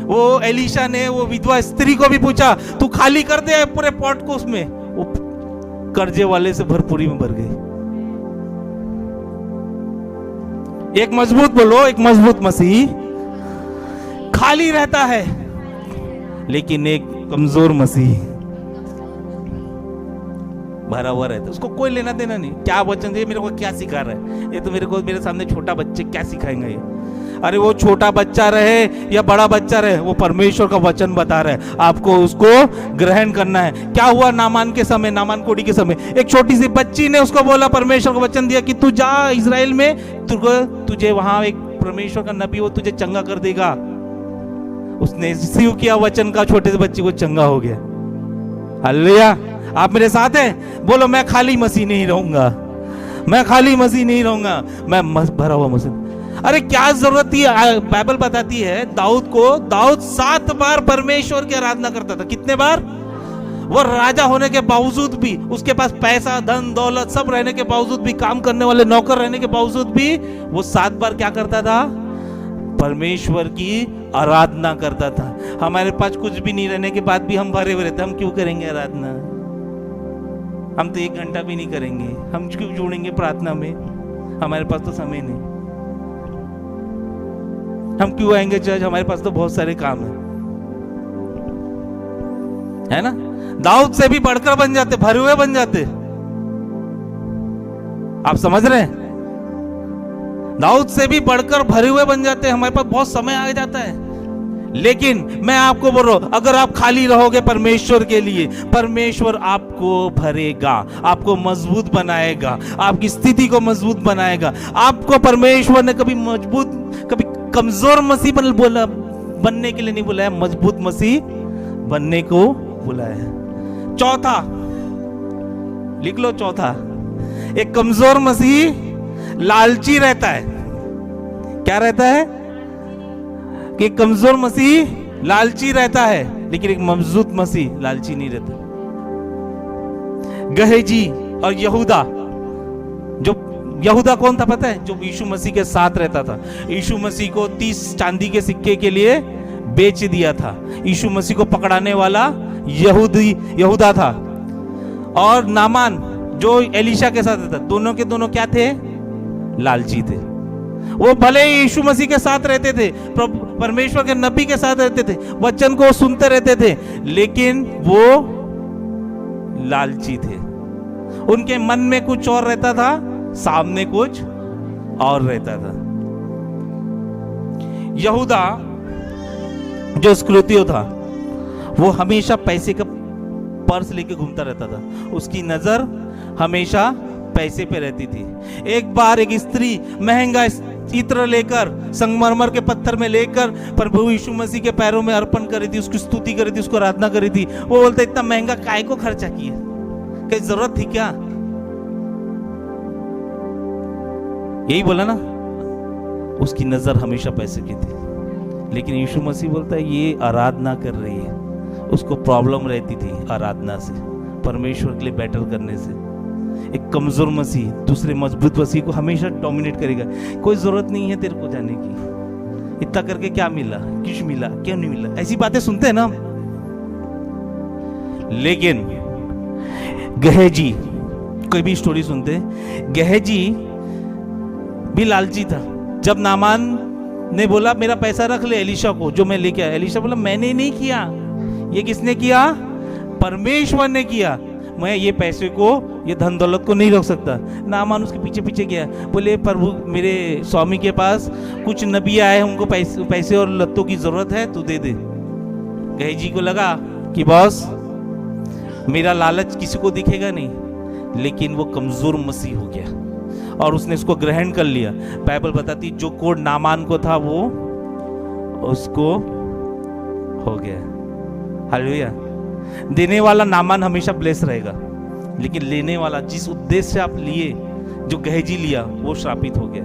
वो एलीशा ने वो विधवा स्त्री को भी पूछा तू खाली कर दे पूरे पॉट को, उसमें वो कर्जे वाले से भरपूरी में भर गई। एक मजबूत, बोलो, एक मजबूत मसीह खाली रहता है, लेकिन एक कमजोर मसीह भरा हुआ रहता है। उसको कोई लेना देना नहीं। क्या वचन दे, मेरे को क्या सिखा रहा है ये, तो मेरे को मेरे सामने छोटा बच्चे क्या सिखाएंगे ये? अरे वो छोटा बच्चा रहे या बड़ा बच्चा रहे, वो परमेश्वर का वचन बता रहा है, आपको उसको ग्रहण करना है। क्या हुआ नामान के समय, नामान कोड़ी के समय, एक छोटी सी बच्ची ने उसको बोला, परमेश्वर का वचन दिया कि तू जा इजराइल में, तुझे वहां एक परमेश्वर का नबी वो तुझे चंगा कर देगा। उसने रिसीव किया वचन का, छोटे से बच्चे को चंगा हो गया। हालेलुया। आप मेरे साथ हैं? बोलो मैं खाली मसीह नहीं रहूंगा, मैं खाली मसीह नहीं रहूंगा, मैं भरा हुआ मसीह। अरे क्या जरूरत थी? बाइबल बताती है दाऊद 7 बार परमेश्वर की आराधना करता था। कितने बार? वो राजा होने के बावजूद भी, उसके पास पैसा धन दौलत सब रहने के बावजूद भी, काम करने वाले नौकर रहने के बावजूद भी, वो 7 बार क्या करता था? परमेश्वर की आराधना करता था। हमारे पास कुछ भी नहीं रहने के बाद भी हम भरे हुए रहते, हम क्यों करेंगे आराधना? हम तो 1 घंटा भी नहीं करेंगे, हम क्यों जोड़ेंगे प्रार्थना में? हमारे पास तो समय नहीं। हम क्यों आएंगे चर्च? हमारे पास तो बहुत सारे काम है ना? दाऊद से भी बढ़कर बन जाते, भरे हुए बन जाते। आप समझ रहे हैं? दाऊद से भी बढ़कर भरे हुए बन जाते हैं। हमारे पास बहुत समय आ जाता है, लेकिन मैं आपको बोल रहा हूं, अगर आप खाली रहोगे परमेश्वर के लिए, परमेश्वर आपको भरेगा, आपको मजबूत बनाएगा, आपकी स्थिति को मजबूत बनाएगा। आपको परमेश्वर ने कभी मजबूत, कभी कमजोर मसीह बनने के लिए नहीं बुलाया, मजबूत मसीह बनने को बुलाया। चौथा लिख लो, चौथा, एक कमजोर मसीह लालची रहता है। क्या रहता है? कि कमजोर मसीह लालची रहता है, लेकिन एक मजबूत मसीह लालची नहीं रहता। गहेजी और यहूदा, जो यहूदा कौन था पता है? जो यीशु मसीह के साथ रहता था। यीशु मसीह को 30 चांदी के सिक्के के लिए बेच दिया था। यीशु मसीह को पकड़ाने वाला यहूदा था। और नामान जो एलीशा के साथ था, दोनों के दोनों क्या थे? लालची थे। वो भले ही यीशु मसीह के साथ रहते थे, परमेश्वर के नबी के साथ रहते थे, वचन को सुनते रहते थे, लेकिन वो लालची थे। उनके मन में कुछ और रहता था, सामने कुछ और रहता था। यहूदा जो इस्करियोती था, वो हमेशा पैसे का पर्स लेके घूमता रहता था। उसकी नजर हमेशा पैसे पे रहती थी। एक बार एक स्त्री महंगा इत्र लेकर, संगमरमर के पत्थर में लेकर प्रभु यीशु मसीह के पैरों में अर्पण करी थी, उसकी स्तुति करी थी, उसको आराधना करी थी। वो बोलते, इतना महंगा काय को खर्चा किया, क्या जरूरत थी क्या? यही बोला ना, उसकी नजर हमेशा पैसे की थी। लेकिन यीशु मसीह बोलता है, ये आराधना कर रही है। उसको प्रॉब्लम रहती थी आराधना से, परमेश्वर के लिए बैटल करने से। एक कमजोर मसीह दूसरे मजबूत मसीह को हमेशा डोमिनेट करेगा। कोई जरूरत नहीं है तेरे को जाने की, इतना करके क्या मिला, कुछ मिला, क्यों नहीं मिला, ऐसी बातें सुनते हैं ना। लेकिन गहेजी, कोई भी स्टोरी सुनते, गहेजी भी लालची था। जब नामान ने बोला, मेरा पैसा रख ले एलीशा को, जो मैं लेके आया, एलीशा बोला, मैंने नहीं किया, ये किसने किया? परमेश्वर ने किया। मैं ये पैसे को, ये धन दौलत को नहीं रख सकता। नामान उसके पीछे पीछे गया, बोले, प्रभु मेरे स्वामी के पास कुछ नबी आए हैं, उनको पैसे और लत्तों की जरूरत है, तू दे दे। गहेजी को लगा कि बॉस, मेरा लालच किसी को दिखेगा नहीं, लेकिन वो कमजोर मसीह हो गया और उसने इसको ग्रहण कर लिया। बाइबल बताती, जो कोड नामान को था वो उसको हो गया। हालेलुया। देने वाला नामान हमेशा ब्लेस रहेगा, लेकिन लेने वाला, जिस उद्देश्य से आप लिए, जो गहेजी लिया, वो श्रापित हो गया।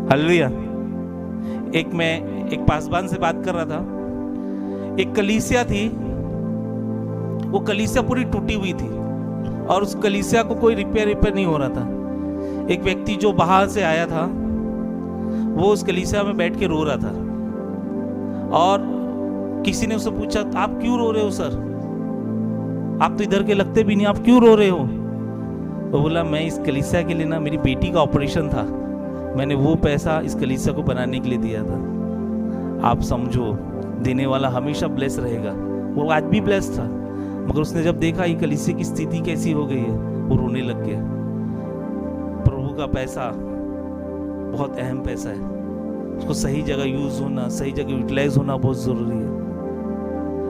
हालेलुया। मैं एक पासवान से बात कर रहा था। एक कलीसिया थी, वो कलीसिया पूरी टूटी हुई थी और उस कलीसिया को कोई रिपेयर नहीं हो रहा था। एक व्यक्ति जो बाहर से आया था, वो उस कलीसिया में बैठ के रो रहा था और किसी ने उससे पूछा, आप क्यों रो रहे हो सर? आप तो इधर के लगते भी नहीं, आप क्यों रो रहे हो? तो बोला, मैं इस कलीसिया के लिए ना, मेरी बेटी का ऑपरेशन था, मैंने वो पैसा इस कलीसिया को बनाने के लिए दिया था। आप समझो, देने वाला हमेशा ब्लेस रहेगा। वो आज भी ब्लेस था, मगर उसने जब देखा ये कलीसिया की स्थिति कैसी हो गई है, वो रोने लग गया। प्रभु का पैसा बहुत अहम पैसा है, उसको सही जगह यूज होना, सही जगह यूटिलाइज होना बहुत जरूरी है।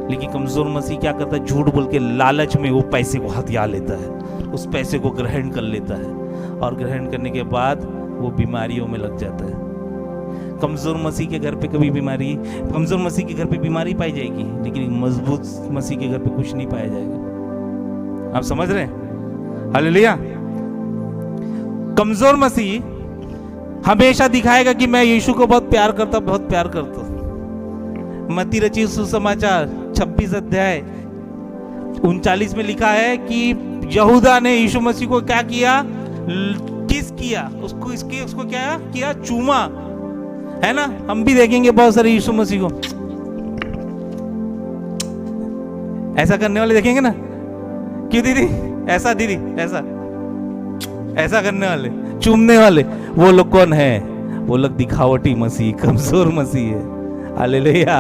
लेकिन कमजोर मसीह क्या करता है? झूठ बोल के लालच में वो पैसे को हथिया लेता है, उस पैसे को ग्रहण कर लेता है और ग्रहण करने के बाद वो बीमारियों में लग जाता है। कमजोर मसीह के घर पे कभी कमजोर मसीह के घर पे बीमारी पाई जाएगी, लेकिन मजबूत मसीह के घर पे कुछ नहीं पाया जाएगा। आप समझ रहे हैं? हालेलुया। कमजोर मसीह हमेशा दिखाएगा कि मैं यीशु को बहुत प्यार करता हूं। मत्ती रचित सुसमाचार 26 अध्याय 39 में लिखा है कि यहूदा ने यीशु मसीह को क्या किया? किस किया? उसको क्या किया? चूमा। है ना, हम भी देखेंगे बहुत सारे यीशु मसीह को ऐसा करने वाले देखेंगे ना। क्यों दीदी, ऐसा दीदी, ऐसा ऐसा करने वाले, चूमने वाले, वो लोग कौन है? वो लोग दिखावटी मसीह, कमजोर मसीह है। हालेलुया।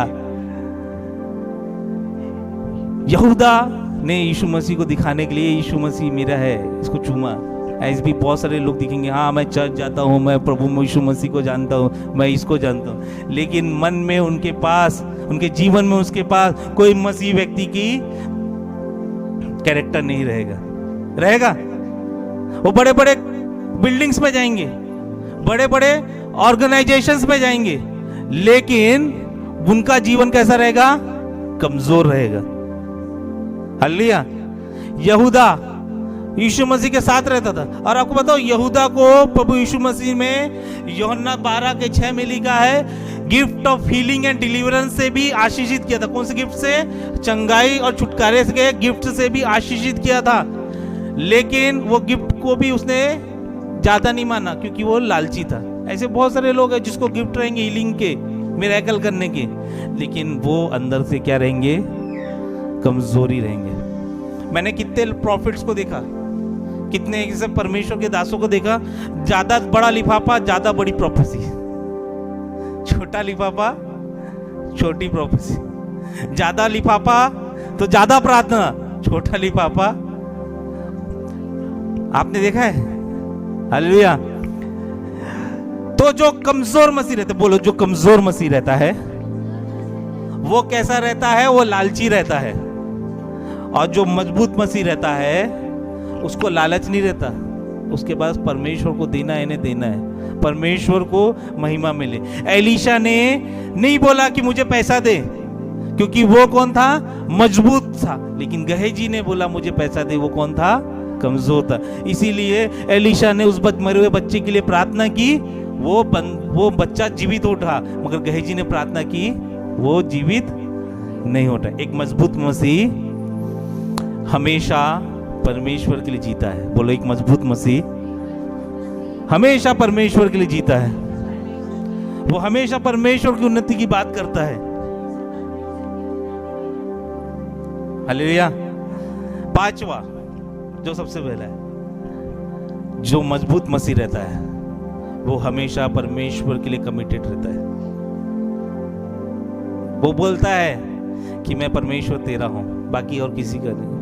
यहूदा ने यीशु मसीह को दिखाने के लिए यीशु मसीह मेरा है इसको चूमा। ऐसे भी बहुत सारे लोग दिखेंगे, हाँ मैं चर्च जाता हूँ, मैं प्रभु यीशु मसीह को जानता हूँ, मैं इसको जानता हूँ, लेकिन मन में उनके पास, उनके जीवन में उसके पास कोई मसीह व्यक्ति की कैरेक्टर नहीं रहेगा। वो बड़े बड़े बिल्डिंग्स में जाएंगे, बड़े बड़े ऑर्गेनाइजेशंस में जाएंगे, लेकिन उनका जीवन कैसा रहेगा? कमजोर रहेगा। हालेलुया। यहूदा यीशु मसीह के साथ रहता था, और आपको बताओ यहूदा को प्रभु यीशु मसीह में यूहन्ना 12:6 में लिखा है gift of healing and deliverance से भी आशीषित किया था। कौन से गिफ्ट से? चंगाई और छुटकारे के गिफ्ट से भी आशीषित किया था। लेकिन वो गिफ्ट को भी उसने ज्यादा नहीं माना, क्योंकि वो लालची था। ऐसे बहुत सारे लोग हैं जिसको गिफ्ट रहेंगे हीलिंग के, मिरेकल करने के, लेकिन वो अंदर से क्या रहेंगे? कमजोरी रहेंगे। मैंने कितने प्रॉफिट्स को देखा, कितने ऐसे परमेश्वर के दासों को देखा, ज्यादा बड़ा लिफाफा ज्यादा बड़ी प्रोफेसी, छोटा लिफाफा छोटी प्रोफेसी, ज्यादा लिफाफा तो ज्यादा प्रार्थना, छोटा लिफाफा। आपने देखा है? हालेलुया। तो जो कमजोर मसीह रहता है, बोलो, जो कमजोर मसीह रहता है वो कैसा रहता है? वो लालची रहता है। और जो मजबूत मसीह रहता है उसको लालच नहीं रहता, उसके पास परमेश्वर को देना है, इन्हें देना है, परमेश्वर को महिमा मिले। एलीशा ने नहीं बोला कि मुझे पैसा दे, क्योंकि वो कौन था? मजबूत था। लेकिन गहेजी ने बोला मुझे पैसा दे, वो कौन था? कमजोर था। इसीलिए एलीशा ने उस मरे हुए बच्चे के लिए प्रार्थना की, वो बच्चा जीवित उठा, मगर गहेजी ने प्रार्थना की, वो जीवित नहीं उठा। एक मजबूत मसीह हमेशा परमेश्वर के लिए जीता है। बोलो, एक मजबूत मसीह हमेशा परमेश्वर के लिए जीता है। वो हमेशा परमेश्वर की उन्नति की बात करता है। हालेलुया। पांचवा, जो सबसे पहला है, जो मजबूत मसीह रहता है वो हमेशा परमेश्वर के लिए कमिटेड रहता है। वो बोलता है कि मैं परमेश्वर तेरा हूं, बाकी और किसी का नहीं,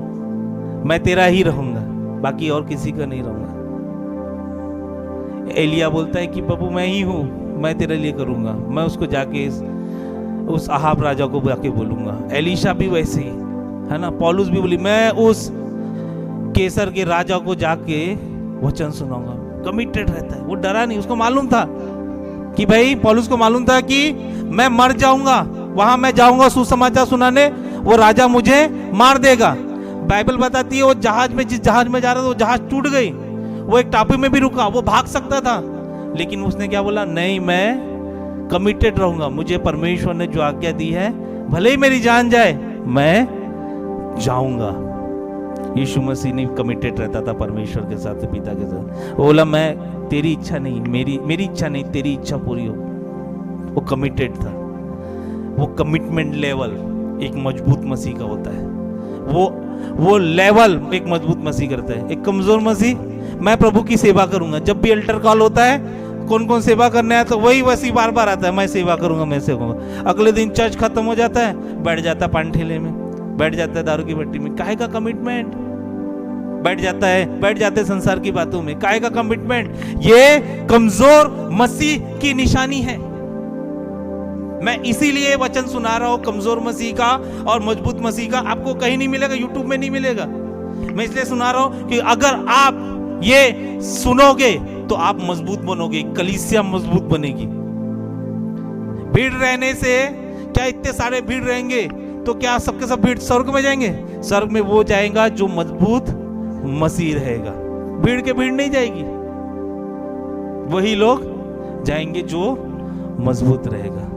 मैं तेरा ही रहूंगा, बाकी और किसी का नहीं रहूंगा। एलिया बोलता है कि प्रभु मैं ही हूं, मैं तेरे लिए करूंगा, मैं उसको जाके उस अहाब राजा को जाके बोलूंगा। एलीशा भी वैसे ही है ना। पौलुस भी बोली मैं उस केसर के राजा को जाके वचन सुनाऊंगा। कमिटेड रहता है, वो डरा नहीं। उसको मालूम था कि भाई, पौलुस को मालूम था कि मैं मर जाऊंगा, वहां मैं जाऊंगा सुसमाचार सुनाने, वो राजा मुझे मार देगा। बाइबल बताती है वो जहाज में, जिस जहाज में जा रहा था वो जहाज टूट गई, वो एक टापू में भी रुका, वो भाग सकता था, लेकिन उसने क्या बोला? नहीं, मैं कमिटेड रहूंगा, मुझे परमेश्वर ने जो आज्ञा दी है, भले ही मेरी जान जाए, मैं जाऊंगा। यीशु मसीह ने कमिटेड रहता था परमेश्वर के साथ, पिता के साथ। वो बोला मैं, तेरी इच्छा नहीं, मेरी इच्छा नहीं, तेरी इच्छा पूरी हो। वो कमिटेड था। वो कमिटमेंट लेवल एक मजबूत मसीह का होता है। वो लेवल एक मजबूत मसीह करता है। एक कमजोर मसीह, मैं प्रभु की सेवा करूंगा। जब भी अल्टर कॉल होता है, कौन कौन सेवा करने आया, तो वही मसीह बार बार आता है, मैं सेवा करूंगा, मैं सेवा करूंगा। अगले दिन चर्च खत्म हो जाता है, बैठ जाता है पान ठेले में, बैठ जाता है दारू की भट्टी में। काहे का कमिटमेंट? बैठ जाते हैं संसार की बातों में। काहे का कमिटमेंट? ये कमजोर मसीह की निशानी है। मैं इसीलिए वचन सुना रहा हूं कमजोर मसीह का और मजबूत मसीह का। आपको कहीं नहीं मिलेगा, यूट्यूब में नहीं मिलेगा। मैं इसलिए सुना रहा हूं कि अगर आप ये सुनोगे तो आप मजबूत बनोगे, कलीसिया मजबूत बनेगी। भीड़ रहने से क्या इतने सारे भीड़ रहेंगे तो क्या सबके सब भीड़ स्वर्ग में जाएंगे? स्वर्ग में वो जाएगा जो मजबूत मसीह रहेगा। भीड़ के भीड़ नहीं जाएगी, वही लोग जाएंगे जो मजबूत रहेगा।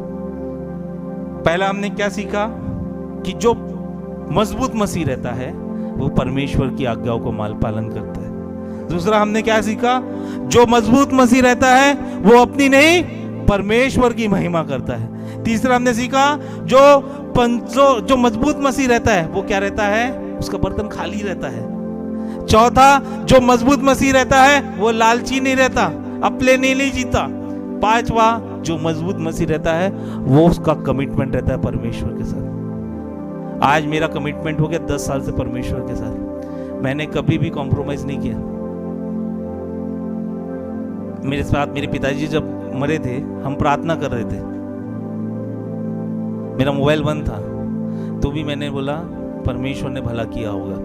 पहला हमने क्या सीखा कि जो मजबूत मसीह रहता है वो परमेश्वर की आज्ञाओं को पालन करता है। दूसरा हमने क्या सीखा? जो मजबूत मसीह रहता है वो अपनी नहीं परमेश्वर की महिमा करता है। तीसरा हमने सीखा जो मजबूत मसीह रहता है वो क्या रहता है, उसका बर्तन खाली रहता है। चौथा, जो मजबूत मसीह रहता है वो लालची नहीं रहता, अपने नहीं जीता। पांचवा, जो मजबूत मसीह रहता है वो उसका कमिटमेंट रहता है परमेश्वर के साथ। आज मेरा कमिटमेंट हो गया 10 साल से परमेश्वर के साथ। मैंने कभी भी कॉम्प्रोमाइज नहीं किया। मेरे साथ मेरे पिताजी जब मरे थे, हम प्रार्थना कर रहे थे, मेरा मोबाइल बंद था, तो भी मैंने बोला परमेश्वर ने भला किया होगा।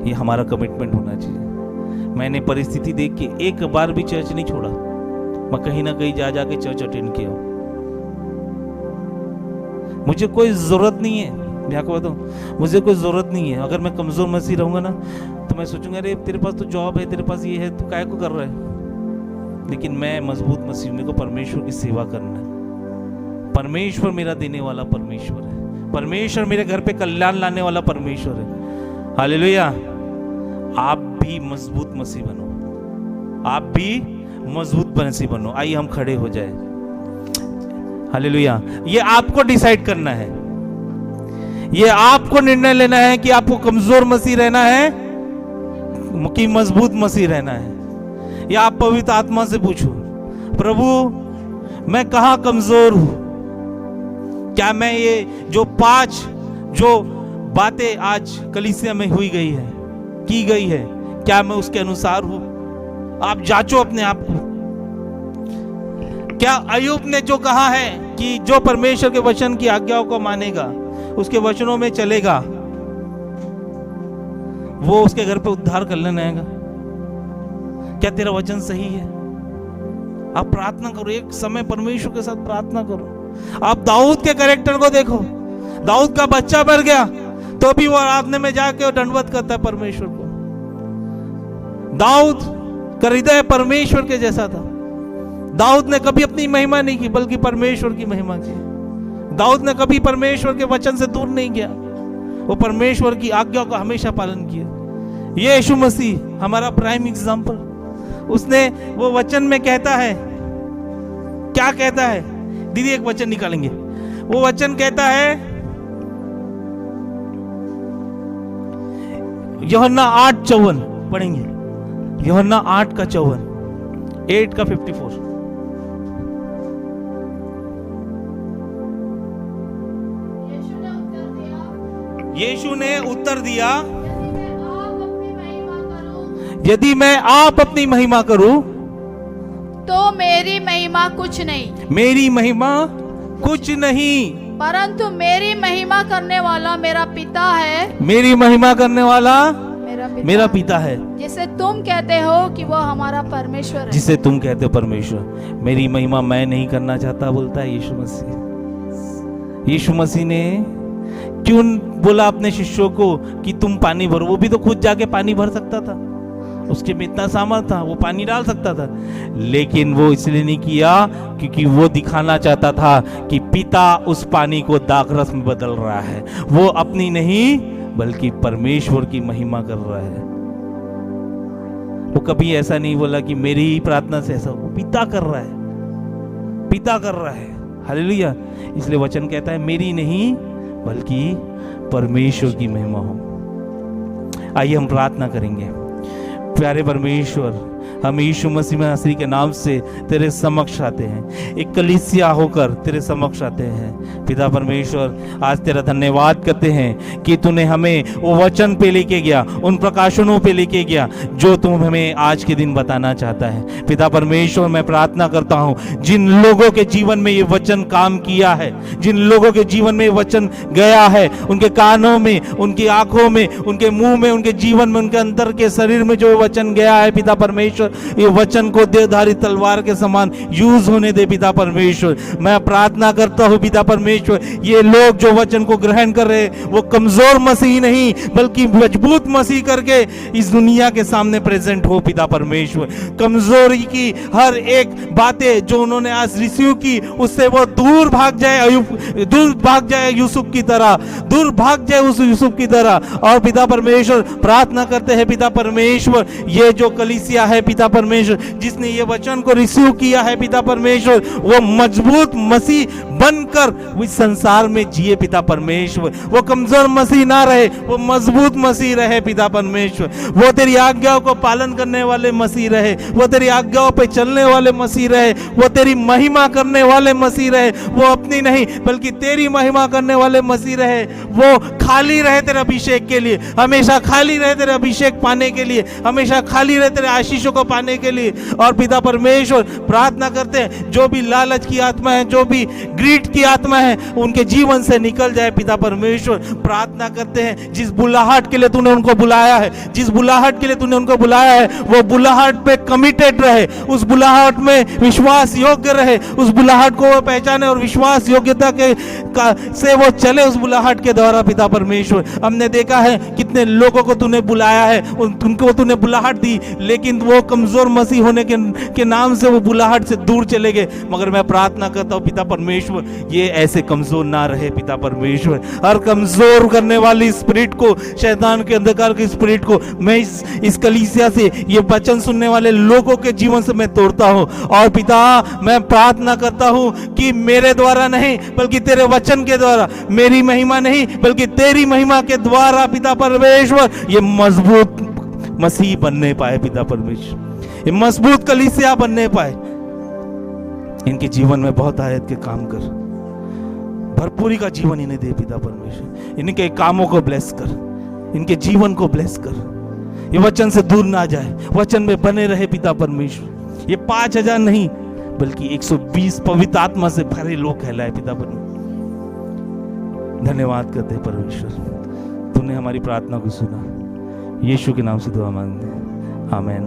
ये हमारा कमिटमेंट होना चाहिए। मैंने परिस्थिति देख के एक बार भी चर्च नहीं छोड़ा। मैं कहीं ना कहीं जा जाके चर्च अटेंड किया। मुझे कोई जरूरत नहीं है, मैं आपको बताऊं, मुझे कोई जरूरत नहीं है। अगर मैं कमजोर मसीह रहूंगा ना तो मैं सोचूंगा अरे तेरे पास तो जॉब है, तेरे पास ये है, तू काहे को कर रहा है। लेकिन मैं मजबूत मसीह, मेरे को परमेश्वर की सेवा करना है। परमेश्वर मेरा देने वाला परमेश्वर है। परमेश्वर मेरे घर पे कल्याण लाने वाला परमेश्वर है। हालेलुया। आप भी मजबूत मसीह बनो, आप भी मजबूत मसीह बनो। आइए हम खड़े हो जाए। हालेलुया। ये आपको डिसाइड करना है, ये आपको निर्णय लेना है कि आपको कमजोर मसीह रहना है कि मजबूत मसीह रहना है। या आप पवित्र आत्मा से पूछो, प्रभु मैं कहां कमजोर हूं? क्या मैं ये जो 5 बातें आज कलीसिया में हुई गई है, की गई है, क्या मैं उसके अनुसार हूं? आप जांचो अपने आप को। क्या अय्यूब ने जो कहा है कि जो परमेश्वर के वचन की आज्ञाओं को मानेगा, उसके वचनों में चलेगा, वो उसके घर पे उद्धार कर लेने आएगा? क्या तेरा वचन सही है? आप प्रार्थना करो, एक समय परमेश्वर के साथ प्रार्थना करो। आप दाऊद के कैरेक्टर को देखो। दाऊद का बच्चा मर गया तो भी वो आराधना में जाके दंडवत करता है परमेश्वर को। दाऊद का हृदय परमेश्वर के जैसा था। दाऊद ने कभी अपनी महिमा नहीं की, बल्कि परमेश्वर की महिमा की। दाऊद ने कभी परमेश्वर के वचन से दूर नहीं गया, वो परमेश्वर की आज्ञा का हमेशा पालन किया। ये यीशु मसीह हमारा प्राइम एग्जाम्पल। उसने वो वचन में कहता है, क्या कहता है? दीदी एक वचन निकालेंगे। वो वचन कहता है यूहन्ना 8:54 पढ़ेंगे। यूहन्ना 8:54, 8:54। यीशु ने उत्तर दिया, यदि मैं आप अपनी महिमा करूं
तो मेरी महिमा कुछ नहीं,
मेरी महिमा कुछ नहीं,
परंतु मेरी महिमा करने वाला मेरा पिता है।
मेरी महिमा करने वाला मेरा
पिता
पिता है,
जिसे तुम कहते हो कि वो हमारा परमेश्वर है।
जिसे तुम कहते हो परमेश्वर। मेरी महिमा मैं नहीं करना चाहता, बोलता है यीशु मसीह। यीशु मसीह ने क्यों बोला अपने शिष्यों को कि तुम पानी भरो? वो भी तो खुद जाके पानी भर सकता था, उसके में इतना सामर्थ था, वो पानी डाल सकता था। लेकिन वो इसलिए नहीं किया क्योंकि वो दिखाना चाहता था कि पिता उस पानी को दाखरस में बदल रहा है। वो अपनी नहीं बल्कि परमेश्वर की महिमा कर रहा है। वो कभी ऐसा नहीं बोला कि मेरी ही प्रार्थना से ऐसा, वो पिता कर रहा है, पिता कर रहा है। हालेलुया। इसलिए वचन कहता है मेरी नहीं बल्कि परमेश्वर की महिमा हो। आइए हम प्रार्थना करेंगे। प्यारे परमेश्वर, हम यीशु मसीह मसीह के नाम से तेरे समक्ष आते हैं, एक कलीसिया होकर तेरे समक्ष आते हैं। पिता परमेश्वर, आज तेरा धन्यवाद करते हैं कि तूने हमें वो वचन पे लेके गया, उन प्रकाशनों पे लेके गया जो तुम हमें आज के दिन बताना चाहता है। पिता परमेश्वर, मैं प्रार्थना करता हूँ जिन लोगों के जीवन में ये वचन काम किया है, जिन लोगों के जीवन में ये वचन गया है, उनके कानों में, उनकी आंखों में, उनके मुंह में, उनके जीवन में, उनके अंदर के शरीर में जो वचन गया है, पिता परमेश्वर, ये वचन को देवधारी तलवार के समान यूज होने दे। पिता परमेश्वर, मैं प्रार्थना करता हूँ पिता परमेश्वर, ये लोग जो वचन को ग्रहण कर रहे हैं वो कमजोर मसीह नहीं बल्कि मजबूत मसीह करके इस दुनिया के सामने प्रेजेंट हो। पिता परमेश्वर, कमजोरी की हर एक बातें जो उन्होंने आज रिसीव की उससे वो दूर भाग जाए, दूर भाग जाए यूसुफ की तरह, दूर भाग जाए उस यूसुफ की तरह। और पिता परमेश्वर, प्रार्थना करते हैं पिता परमेश्वर, ये जो कलीसिया है पिता परमेश्वर, जिसने ये वचन को रिसीव किया है पिता परमेश्वर, वो मजबूत मसीह बनकर इस संसार में जिए पिता परमेश्वर। वो कमजोर मसीह ना रहे, वो मजबूत मसीह रहे पिता परमेश्वर। वो तेरी आज्ञाओं को पालन करने वाले मसीह रहे, वो तेरी आज्ञाओं पे चलने वाले मसीह रहे, वो तेरी महिमा करने वाले मसीह रहे, वो अपनी नहीं बल्कि तेरी महिमा करने वाले मसीह रहे। वो खाली रहे तेरे अभिषेक के लिए, हमेशा खाली रहे तेरे अभिषेक पाने के लिए, हमेशा खाली रहे तेरे आशीषों को पाने के लिए। और पिता परमेश्वर प्रार्थना करते हैं जो भी लालच की आत्मा है, जो भी ग्रीड की आत्मा है, उनके जीवन से निकल जाए पिता परमेश्वर। प्रार्थना करते हैं जिस बुलाहट के लिए तूने उनको बुलाया है, जिस बुलाहट के लिए तूने उनको बुलाया है, वो बुलाहट पे कमिटेड रहे, उस बुलाहट में विश्वास योग्य रहे, उस बुलाहट को वो पहचाने और विश्वास योग्यता के से वो चले उस बुलाहट के द्वारा पिता परमेश्वर। हमने देखा है कितने लोगों को तूने बुलाया है, उनको तूने बुलाहट दी, लेकिन वो कमजोर मसीह होने के नाम से वो बुलाहट से दूर चले गए। मगर मैं प्रार्थना करता हूँ पिता परमेश्वर, ये ऐसे कमजोर ना रहे पिता परमेश्वर। हर कमजोर करने वाली स्पिरिट को, शैतान के अंधकार की स्पिरिट को मैं इस कलीसिया से, ये वचन सुनने वाले लोगों के जीवन से मैं तोड़ता हूँ। और पिता मैं प्रार्थना करता हूँ कि मेरे द्वारा नहीं बल्कि तेरे वचन के द्वारा, मेरी महिमा नहीं बल्कि तेरी महिमा के द्वारा पिता परमेश्वर ये मजबूत मसीह बनने पाए पिता परमेश्वर, ये मजबूत कलीसिया बनने पाए। इनके जीवन में बहुत आयत के काम कर, भरपूरी का जीवन इन्हें दे पिता परमेश्वर। इनके कामों को ब्लेस कर, इनके जीवन को ब्लेस कर, ये वचन से दूर ना जाए, वचन में बने रहे पिता परमेश्वर। ये 5000 नहीं बल्कि 120 पवित्र आत्मा से भरे लोग कहलाए पिता परमेश्वर। धन्यवाद करते परमेश्वर, तूने हमारी प्रार्थना को सुना। यीशु के नाम से दुआ मांगते हैं, आमीन।